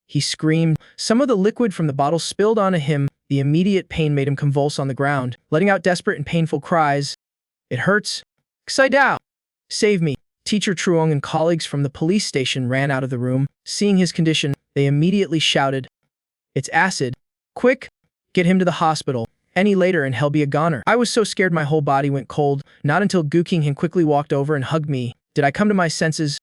He screamed. Some of the liquid from the bottle spilled onto him. The immediate pain made him convulse on the ground, letting out desperate and painful cries. It hurts. Xi Dao! Save me. Teacher Truong and colleagues from the police station ran out of the room. Seeing his condition, they immediately shouted, It's acid. Quick! Get him to the hospital. Any later and he'll be a goner. I was so scared my whole body went cold. Not until Gu Qinghan quickly walked over and hugged me did I come to my senses.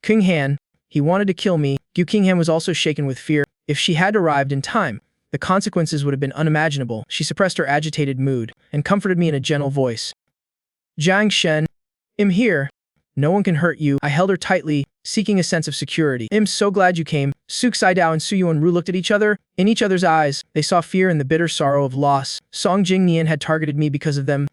Qinghan, he wanted to kill me. Gu Qinghan was also shaken with fear. If she had arrived in time, the consequences would have been unimaginable. She suppressed her agitated mood and comforted me in a gentle voice. Jiang Shen, I'm here. No one can hurt you. I held her tightly, seeking a sense of security. I'm so glad you came. Suxi Dao and Suyuanru looked at each other. In each other's eyes, they saw fear and the bitter sorrow of loss. Jing Nian had targeted me because of them.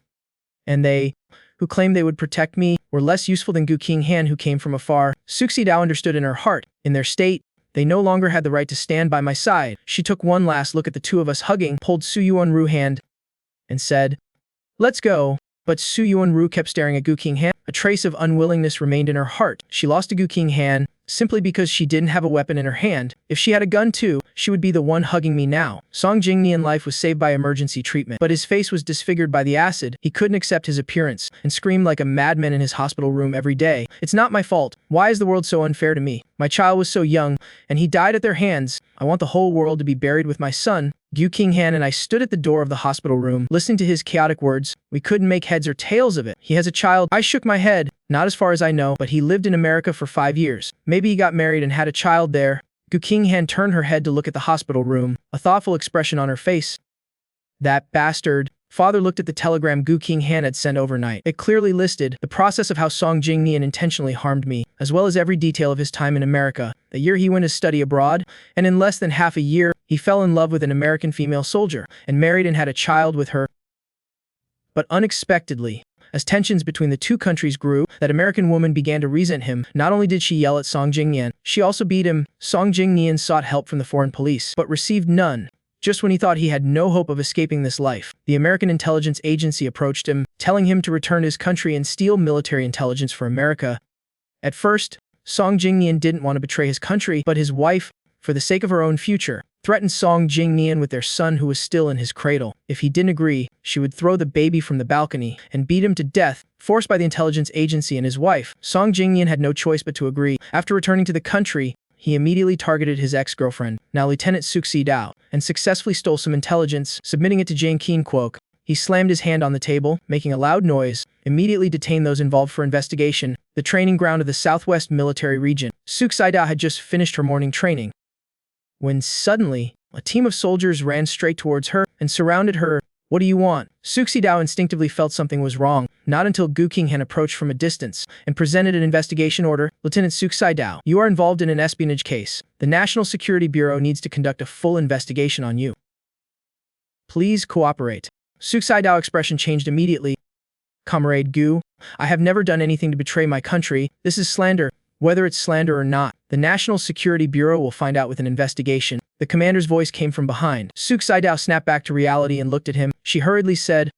And they, who claimed they would protect me, were less useful than Gu Qinghan, who came from afar. Suxi Dao understood in her heart. In their state, they no longer had the right to stand by my side. She took one last look at the two of us hugging, pulled Suyuanru's hand, and said, Let's go. But Suyuanru kept staring at Gu Qinghan. A trace of unwillingness remained in her heart. She lost to Gu Qinghan simply because she didn't have a weapon in her hand. If she had a gun too, she would be the one hugging me now. Jing Nian's life was saved by emergency treatment, but his face was disfigured by the acid. He couldn't accept his appearance and screamed like a madman in his hospital room every day. It's not my fault. Why is the world so unfair to me? My child was so young, and he died at their hands. I want the whole world to be buried with my son. Gu Qinghan and I stood at the door of the hospital room, listening to his chaotic words. We couldn't make heads or tails of it. He has a child. I shook my head. Not as far as I know, but he lived in America for 5 years. Maybe he got married and had a child there. Gu Qinghan turned her head to look at the hospital room, a thoughtful expression on her face. That bastard. Father looked at the telegram Gu Qinghan had sent overnight. It clearly listed the process of how Jing Nian intentionally harmed me, as well as every detail of his time in America, the year he went to study abroad, and in less than half a year, he fell in love with an American female soldier, and married and had a child with her. But unexpectedly, as tensions between the two countries grew, that American woman began to resent him. Not only did she yell at Jing Nian, she also beat him. Jing Nian sought help from the foreign police, but received none. Just when he thought he had no hope of escaping this life, the American intelligence agency approached him, telling him to return to his country and steal military intelligence for America. At first, Jing Nian didn't want to betray his country, but his wife, for the sake of her own future, threatened Jing Nian with their son who was still in his cradle. If he didn't agree, she would throw the baby from the balcony and beat him to death, forced by the intelligence agency and his wife. Jing Nian had no choice but to agree. After returning to the country, he immediately targeted his ex-girlfriend, now Lieutenant Suxi Dao, and successfully stole some intelligence, submitting it to Jane Quok. He slammed his hand on the table, making a loud noise, immediately detained those involved for investigation. The training ground of the Southwest Military Region. Suxi Dao had just finished her morning training, when suddenly, a team of soldiers ran straight towards her and surrounded her. What do you want? Suxi Dao instinctively felt something was wrong, not until Gu Qinghan approached from a distance and presented an investigation order. Lieutenant Suxi Dao, you are involved in an espionage case. The National Security Bureau needs to conduct a full investigation on you. Please cooperate. Suxi Dao's expression changed immediately. Comrade Gu, I have never done anything to betray my country. This is slander. Whether it's slander or not, the National Security Bureau will find out with an investigation. The commander's voice came from behind. Suxi Dao snapped back to reality and looked at him. She hurriedly said,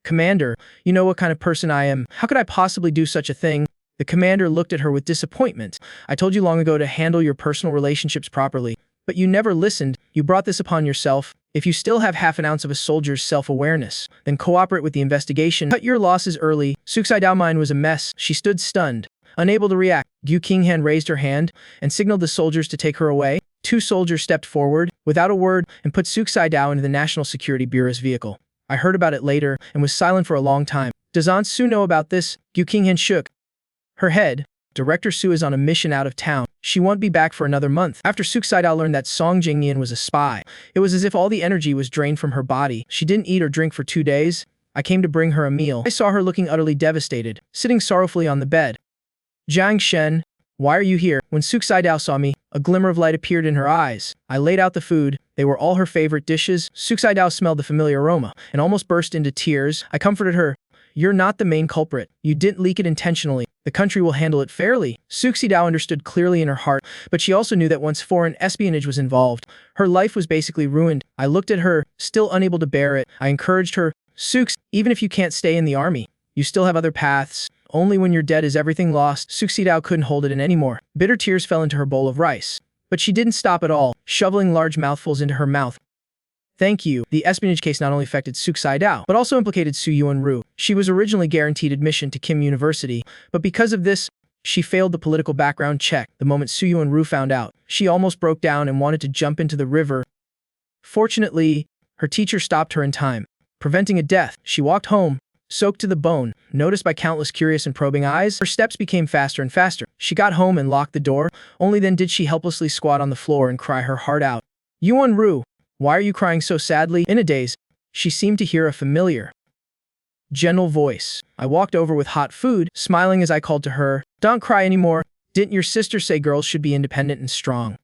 Commander, you know what kind of person I am. How could I possibly do such a thing? The commander looked at her with disappointment. I told you long ago to handle your personal relationships properly, but you never listened. You brought this upon yourself. If you still have half an ounce of a soldier's self-awareness, then cooperate with the investigation. Cut your losses early. Suxi Dao's mind was a mess. She stood stunned, unable to react. Gu Qinghan raised her hand and signaled the soldiers to take her away. Two soldiers stepped forward, without a word, and put Suk Dao into the National Security Bureau's vehicle. I heard about it later, and was silent for a long time. Does Aunt Sue know about this? Gu Qinghan shook her head. Director Sue is on a mission out of town. She won't be back for another month. After Suk Dao learned that Song Jing Nian was a spy, it was as if all the energy was drained from her body. She didn't eat or drink for 2 days. I came to bring her a meal. I saw her looking utterly devastated, sitting sorrowfully on the bed. Jiang Shen, why are you here? When Suk Dao saw me, a glimmer of light appeared in her eyes. I laid out the food. They were all her favorite dishes. Suk Dao smelled the familiar aroma and almost burst into tears. I comforted her. You're not the main culprit. You didn't leak it intentionally. The country will handle it fairly. Suk Dao understood clearly in her heart, but she also knew that once foreign espionage was involved, her life was basically ruined. I looked at her, still unable to bear it. I encouraged her. Suk, even if you can't stay in the army, you still have other paths. Only when you're dead is everything lost. Suk Dao couldn't hold it in anymore. Bitter tears fell into her bowl of rice. But she didn't stop at all, shoveling large mouthfuls into her mouth. Thank you. The espionage case not only affected Suk Dao, but also implicated Su Yuanru. She was originally guaranteed admission to Kim University, but because of this, she failed the political background check. The moment Su Yuanru found out, she almost broke down and wanted to jump into the river. Fortunately, her teacher stopped her in time, preventing a death. She walked home, soaked to the bone, noticed by countless curious and probing eyes. Her steps became faster and faster. She got home and locked the door. Only then did she helplessly squat on the floor and cry her heart out. Yuanru, why are you crying so sadly? In a daze, she seemed to hear a familiar, gentle voice. I walked over with hot food, smiling as I called to her. Don't cry anymore. Didn't your sister say girls should be independent and strong?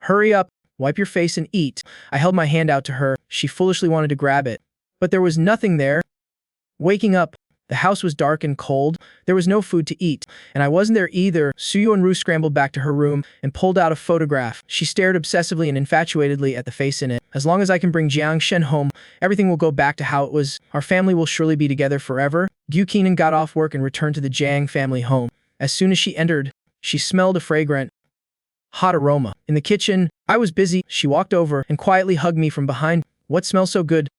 Hurry up, wipe your face and eat. I held my hand out to her. She foolishly wanted to grab it, but there was nothing there. Waking up, the house was dark and cold. There was no food to eat, and I wasn't there either. Su Yuanru scrambled back to her room and pulled out a photograph. She stared obsessively and infatuatedly at the face in it. As long as I can bring Jiang Shen home, everything will go back to how it was. Our family will surely be together forever. Gu Qinghan got off work and returned to the Jiang family home. As soon as she entered, she smelled a fragrant, hot aroma. In the kitchen, I was busy. She walked over and quietly hugged me from behind. What smells so good?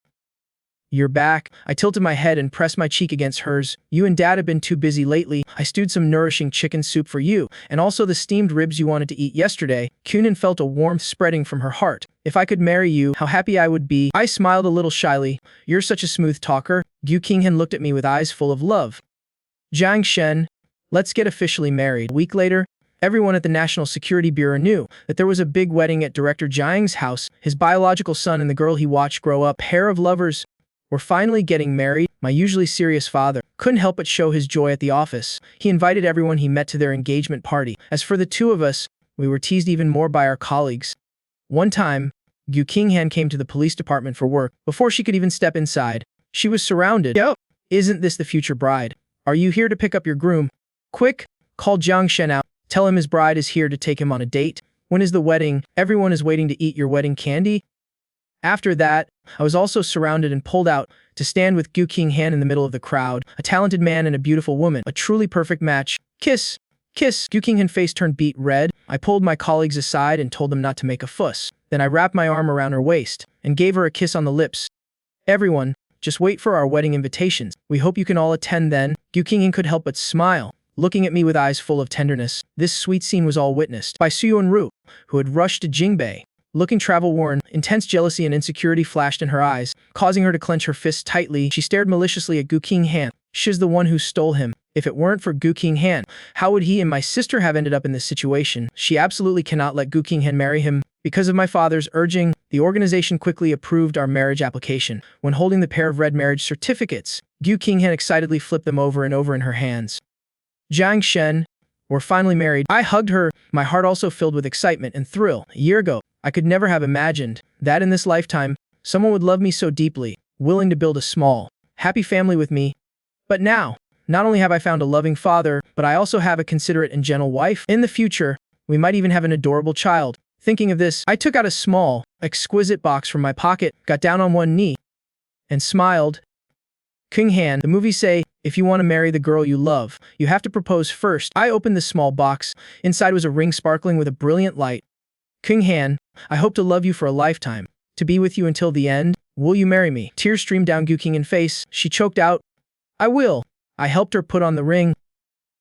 You're back. I tilted my head and pressed my cheek against hers. You and Dad have been too busy lately. I stewed some nourishing chicken soup for you, and also the steamed ribs you wanted to eat yesterday. Kunan felt a warmth spreading from her heart. If I could marry you, how happy I would be. I smiled a little shyly. You're such a smooth talker. Gu Qinghan looked at me with eyes full of love. Jiang Shen, let's get officially married. A week later, everyone at the National Security Bureau knew that there was a big wedding at Director Jiang's house. His biological son and the girl he watched grow up, a pair of lovers, were finally getting married. My usually serious father couldn't help but show his joy at the office. He invited everyone he met to their engagement party. As for the two of us, we were teased even more by our colleagues. One time, Gu Qinghan came to the police department for work. Before she could even step inside, she was surrounded. Yo! Isn't this the future bride? Are you here to pick up your groom? Quick, call Jiang Shen out. Tell him his bride is here to take him on a date. When is the wedding? Everyone is waiting to eat your wedding candy. After that, I was also surrounded and pulled out to stand with Gu Qinghan in the middle of the crowd, a talented man and a beautiful woman, a truly perfect match. Kiss! Kiss! Gu Qinghan's face turned beet red. I pulled my colleagues aside and told them not to make a fuss. Then I wrapped my arm around her waist and gave her a kiss on the lips. Everyone, just wait for our wedding invitations. We hope you can all attend then. Gu Qinghan could help but smile, looking at me with eyes full of tenderness. This sweet scene was all witnessed by Su Yuanru, who had rushed to Jingbei. Looking travel-worn, intense jealousy and insecurity flashed in her eyes, causing her to clench her fists tightly. She stared maliciously at Gu Qinghan. She's the one who stole him. If it weren't for Gu Qinghan, how would he and my sister have ended up in this situation? She absolutely cannot let Gu Qinghan marry him. Because of my father's urging, the organization quickly approved our marriage application. When holding the pair of red marriage certificates, Gu Qinghan excitedly flipped them over and over in her hands. Jiang Shen, we're finally married. I hugged her, my heart also filled with excitement and thrill. A year ago, I could never have imagined that in this lifetime, someone would love me so deeply, willing to build a small, happy family with me. But now, not only have I found a loving father, but I also have a considerate and gentle wife. In the future, we might even have an adorable child. Thinking of this, I took out a small, exquisite box from my pocket, got down on one knee, and smiled. Qinghan, the movies say, if you want to marry the girl you love, you have to propose first. I opened the small box. Inside was a ring sparkling with a brilliant light. Qinghan, I hope to love you for a lifetime, to be with you until the end. Will you marry me? Tears streamed down Gu Qinghan's face. She choked out, I will. I helped her put on the ring.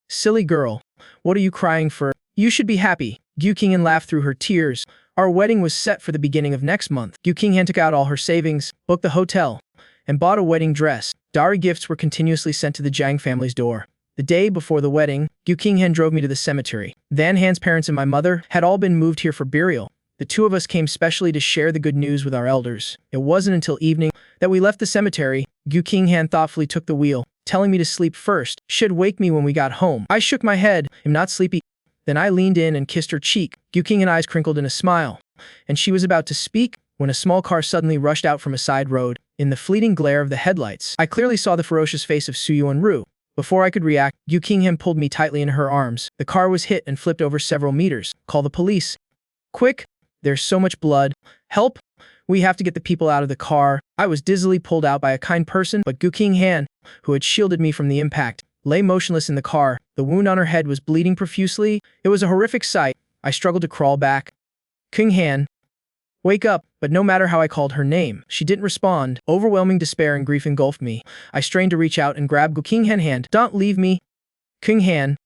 Silly girl, what are you crying for? You should be happy. Gu Qinghan laughed through her tears. Our wedding was set for the beginning of next month. Gu Qinghan took out all her savings, booked the hotel, and bought a wedding dress. Dowry gifts were continuously sent to the Jiang family's door. The day before the wedding, Gu Qinghan drove me to the cemetery. Van Han's parents and my mother had all been moved here for burial. The two of us came specially to share the good news with our elders. It wasn't until evening that we left the cemetery. Gu Qinghan thoughtfully took the wheel, telling me to sleep first. She'd wake me when we got home. I shook my head. I'm not sleepy. Then I leaned in and kissed her cheek. Gu Qinghan's eyes crinkled in a smile, and she was about to speak when a small car suddenly rushed out from a side road. In the fleeting glare of the headlights, I clearly saw the ferocious face of Su Yuanru. Before I could react, Gu Qinghan pulled me tightly in her arms. The car was hit and flipped over several meters. Call the police. Quick! There's so much blood. Help! We have to get the people out of the car. I was dizzily pulled out by a kind person, but Gu Qinghan, who had shielded me from the impact, lay motionless in the car. The wound on her head was bleeding profusely. It was a horrific sight. I struggled to crawl back. Qinghan, wake up! But no matter how I called her name, she didn't respond. Overwhelming despair and grief engulfed me. I strained to reach out and grab Gu Qinghan's hand. Don't leave me! Qinghan.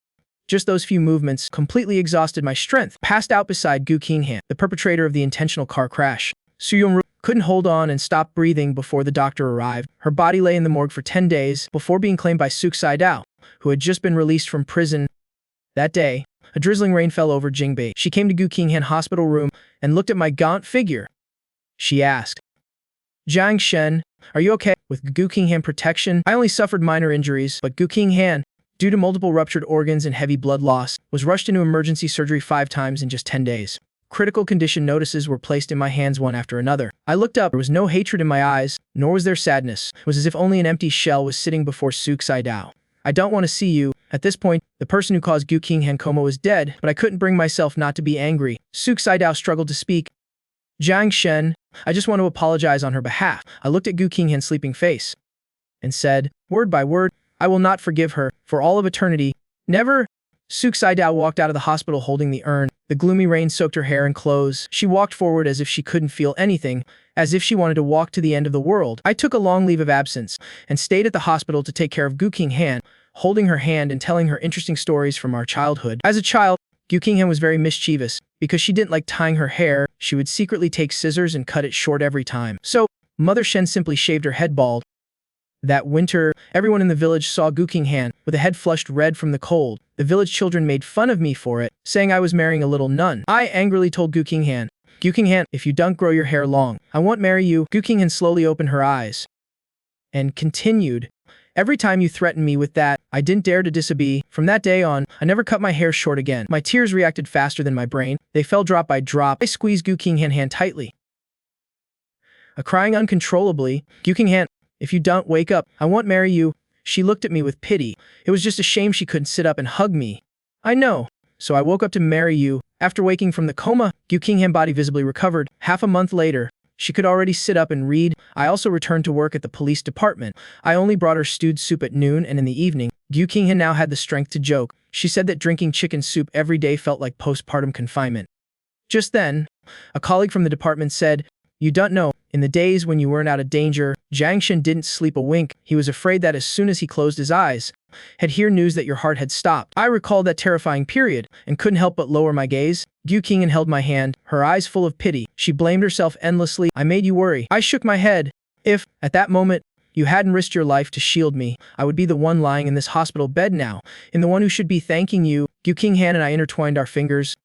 Just those few movements completely exhausted my strength. Passed out beside Gu Qinghan, the perpetrator of the intentional car crash. Su Yongru couldn't hold on and stopped breathing before the doctor arrived. Her body lay in the morgue for 10 days before being claimed by Suk Saidao, who had just been released from prison. That day, a drizzling rain fell over Jingbei. She came to Gu Qinghan's hospital room and looked at my gaunt figure. She asked, Jiang Shen, are you okay? With Gu Qinghan's protection, I only suffered minor injuries, but Gu Qinghan, due to multiple ruptured organs and heavy blood loss, was rushed into emergency surgery 5 times in just 10 days. Critical condition notices were placed in my hands one after another. I looked up. There was no hatred in my eyes, nor was there sadness. It was as if only an empty shell was sitting before Suk Saidao. I don't want to see you. At this point, the person who caused Gu Qinghan's coma was dead, but I couldn't bring myself not to be angry. Suk Saidao struggled to speak. Jiang Shen, I just want to apologize on her behalf. I looked at Gu Qinghan's sleeping face and said, word by word, I will not forgive her for all of eternity. Never. Suk Saidao walked out of the hospital holding the urn. The gloomy rain soaked her hair and clothes. She walked forward as if she couldn't feel anything, as if she wanted to walk to the end of the world. I took a long leave of absence and stayed at the hospital to take care of Gu Qinghan, holding her hand and telling her interesting stories from our childhood. As a child, Gu Qinghan was very mischievous. Because she didn't like tying her hair, she would secretly take scissors and cut it short every time. So, Mother Shen simply shaved her head bald. That winter, everyone in the village saw Gu Qinghan with a head flushed red from the cold. The village children made fun of me for it, saying I was marrying a little nun. I angrily told Gu Qinghan, if you don't grow your hair long, I won't marry you. Gu Qinghan slowly opened her eyes and continued, every time you threatened me with that, I didn't dare to disobey. From that day on, I never cut my hair short again. My tears reacted faster than my brain. They fell drop by drop. I squeezed Gu Qinghan's hand tightly. Crying uncontrollably, Gu Qinghan, if you don't wake up, I won't marry you. She looked at me with pity. It was just a shame she couldn't sit up and hug me. I know. So I woke up to marry you. After waking from the coma, Gu Qinghan's body visibly recovered. Half a month later, she could already sit up and read. I also returned to work at the police department. I only brought her stewed soup at noon and in the evening. Gu Qinghan now had the strength to joke. She said that drinking chicken soup every day felt like postpartum confinement. Just then, a colleague from the department said, you don't know, in the days when you weren't out of danger, Jiang Shen didn't sleep a wink. He was afraid that as soon as he closed his eyes, he'd hear news that your heart had stopped. I recalled that terrifying period and couldn't help but lower my gaze. Gu Qinghan held my hand, her eyes full of pity. She blamed herself endlessly. I made you worry. I shook my head. If, at that moment, you hadn't risked your life to shield me, I would be the one lying in this hospital bed now, and the one who should be thanking you. Gu Qinghan and I intertwined our fingers.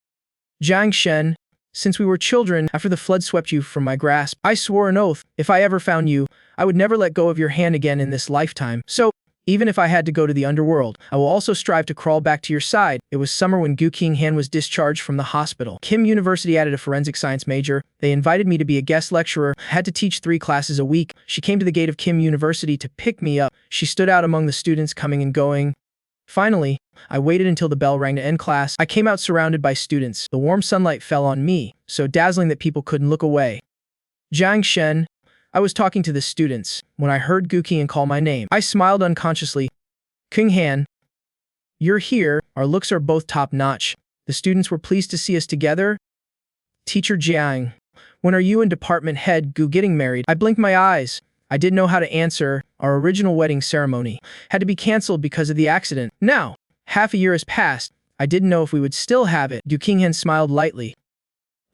Jiang Shen, since we were children, after the flood swept you from my grasp, I swore an oath, if I ever found you, I would never let go of your hand again in this lifetime. So, even if I had to go to the underworld, I will also strive to crawl back to your side. It was summer when Gu Qinghan was discharged from the hospital. Kim University added a forensic science major. They invited me to be a guest lecturer. I had to teach 3 classes a week. She came to the gate of Kim University to pick me up. She stood out among the students coming and going. Finally, I waited until the bell rang to end class. I came out surrounded by students. The warm sunlight fell on me, so dazzling that people couldn't look away. Jiang Shen, I was talking to the students when I heard Gu Qinghan call my name. I smiled unconsciously. Qinghan, you're here. Our looks are both top-notch. The students were pleased to see us together. Teacher Jiang, when are you and department head Gu getting married? I blinked my eyes. I didn't know how to answer. Our original wedding ceremony had to be cancelled because of the accident. Now, half a year has passed. I didn't know if we would still have it. Gu Qinghan smiled lightly.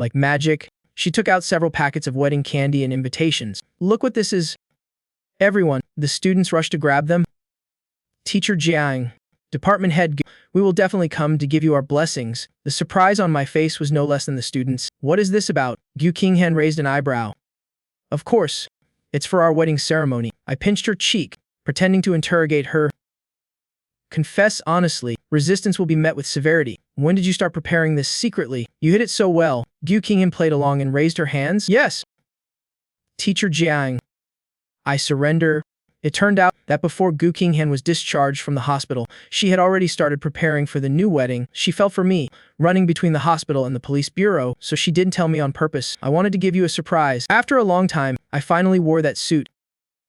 Like magic, she took out several packets of wedding candy and invitations. Look what this is. Everyone, the students rushed to grab them. Teacher Jiang, department head, we will definitely come to give you our blessings. The surprise on my face was no less than the students. What is this about? Gu Qinghan raised an eyebrow. Of course, it's for our wedding ceremony. I pinched her cheek, pretending to interrogate her. Confess honestly, resistance will be met with severity. When did you start preparing this secretly? You hid it so well. Gu Qinghan played along and raised her hands. Yes. Teacher Jiang, I surrender. It turned out that before Gu Qinghan was discharged from the hospital, she had already started preparing for the new wedding. She fell for me, running between the hospital and the police bureau, so she didn't tell me on purpose. I wanted to give you a surprise. After a long time, I finally wore that suit.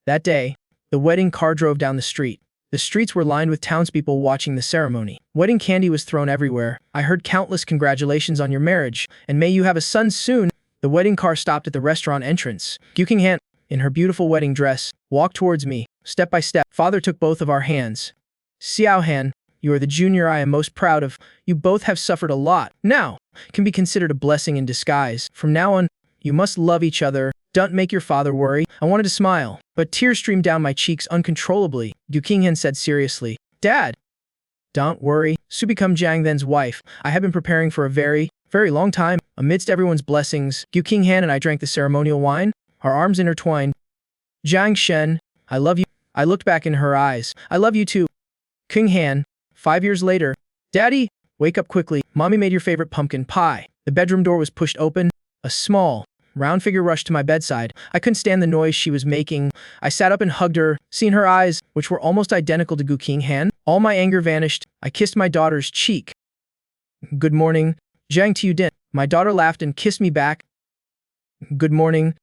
That day, the wedding car drove down the street. The streets were lined with townspeople watching the ceremony. Wedding candy was thrown everywhere. I heard countless congratulations on your marriage, and may you have a son soon. The wedding car stopped at the restaurant entrance. Gu Qinghan, in her beautiful wedding dress, walked towards me. Step by step, father took both of our hands. Xiaohan, you are the junior I am most proud of. You both have suffered a lot. Now, can be considered a blessing in disguise. From now on, you must love each other. Don't make your father worry. I wanted to smile, but tears streamed down my cheeks uncontrollably. Gu Qinghan said seriously, Dad, don't worry. Su become Jiang Then's wife. I have been preparing for a very long time. Amidst everyone's blessings, Gu Qinghan and I drank the ceremonial wine, our arms intertwined. Jiang Shen, I love you. I looked back in her eyes. I love you too. Qinghan, 5 years later. Daddy, wake up quickly. Mommy made your favorite pumpkin pie. The bedroom door was pushed open. A small, round figure rushed to my bedside. I couldn't stand the noise she was making. I sat up and hugged her, seeing her eyes, which were almost identical to Gu Qinghan. All my anger vanished. I kissed my daughter's cheek. Good morning, Jiang Tiudin. My daughter laughed and kissed me back. Good morning,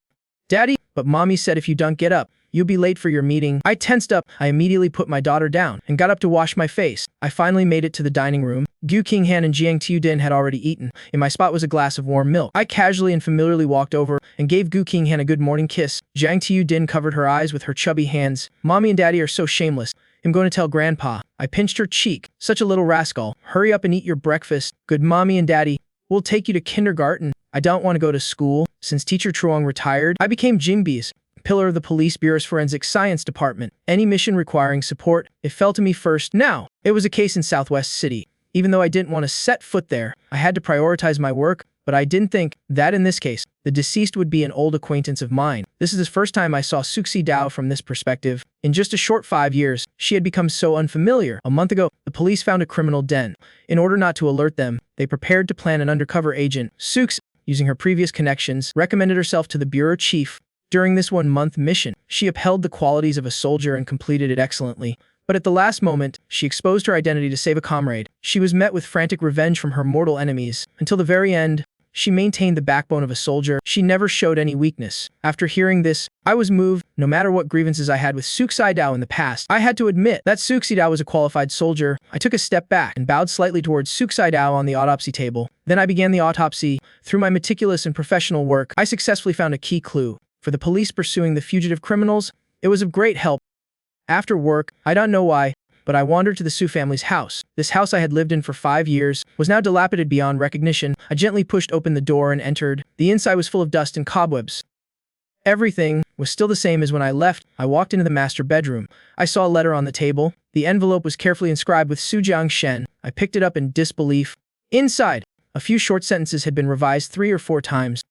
Daddy. But Mommy said if you don't get up, you'll be late for your meeting. I tensed up. I immediately put my daughter down and got up to wash my face. I finally made it to the dining room. Gu Qinghan and Jiang Tiudin had already eaten. In my spot was a glass of warm milk. I casually and familiarly walked over and gave Gu Qinghan a good morning kiss. Jiang Tiudin covered her eyes with her chubby hands. Mommy and Daddy are so shameless. I'm going to tell Grandpa. I pinched her cheek. Such a little rascal. Hurry up and eat your breakfast. Good Mommy and Daddy. We'll take you to kindergarten. I don't want to go to school. Since Teacher Truong retired, I became Jingbi's pillar of the police bureau's forensic science department. Any mission requiring support, it fell to me first. Now, it was a case in Southwest City. Even though I didn't want to set foot there, I had to prioritize my work, but I didn't think that in this case, the deceased would be an old acquaintance of mine. This is the first time I saw Suxi Dao from this perspective. In just a short 5 years, she had become so unfamiliar. A month ago, the police found a criminal den. In order not to alert them, they prepared to plan an undercover agent. Sux, using her previous connections, recommended herself to the bureau chief. During this 1-month mission, she upheld the qualities of a soldier and completed it excellently. But at the last moment, she exposed her identity to save a comrade. She was met with frantic revenge from her mortal enemies. Until the very end, she maintained the backbone of a soldier. She never showed any weakness. After hearing this, I was moved. No matter what grievances I had with Suxi Dao in the past, I had to admit that Suxi Dao was a qualified soldier. I took a step back and bowed slightly towards Suxi Dao on the autopsy table. Then I began the autopsy. Through my meticulous and professional work, I successfully found a key clue. For the police pursuing the fugitive criminals, it was of great help. After work, I don't know why, but I wandered to the Su family's house. This house I had lived in for 5 years was now dilapidated beyond recognition. I gently pushed open the door and entered. The inside was full of dust and cobwebs. Everything was still the same as when I left. I walked into the master bedroom. I saw a letter on the table. The envelope was carefully inscribed with Su Jiang Shen. I picked it up in disbelief. Inside, a few short sentences had been revised 3 or 4 times.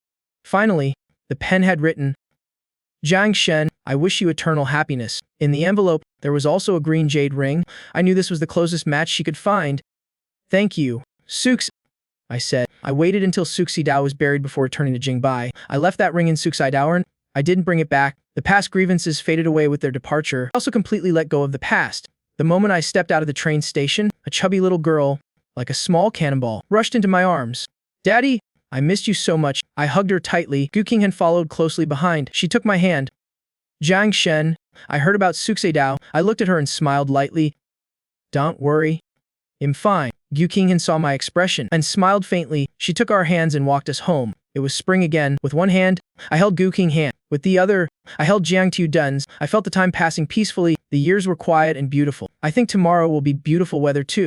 Finally, the pen had written, Jiang Shen, I wish you eternal happiness. In the envelope, there was also a green jade ring. I knew this was the closest match she could find. Thank you, Sux, I said. I waited until Suxi Dao was buried before returning to Jingbai. I left that ring in Suxi Dao and I didn't bring it back. The past grievances faded away with their departure. I also completely let go of the past. The moment I stepped out of the train station, a chubby little girl, like a small cannonball, rushed into my arms. Daddy, I missed you so much. I hugged her tightly. Gu Qinghan followed closely behind. She took my hand. Jiang Shen, I heard about Suxi Dao. I looked at her and smiled lightly. Don't worry. I'm fine. Gu Qinghan saw my expression and smiled faintly. She took our hands and walked us home. It was spring again. With one hand, I held Gu Qinghan. With the other, I held Jiang Tiudin's. I felt the time passing peacefully. The years were quiet and beautiful. I think tomorrow will be beautiful weather too.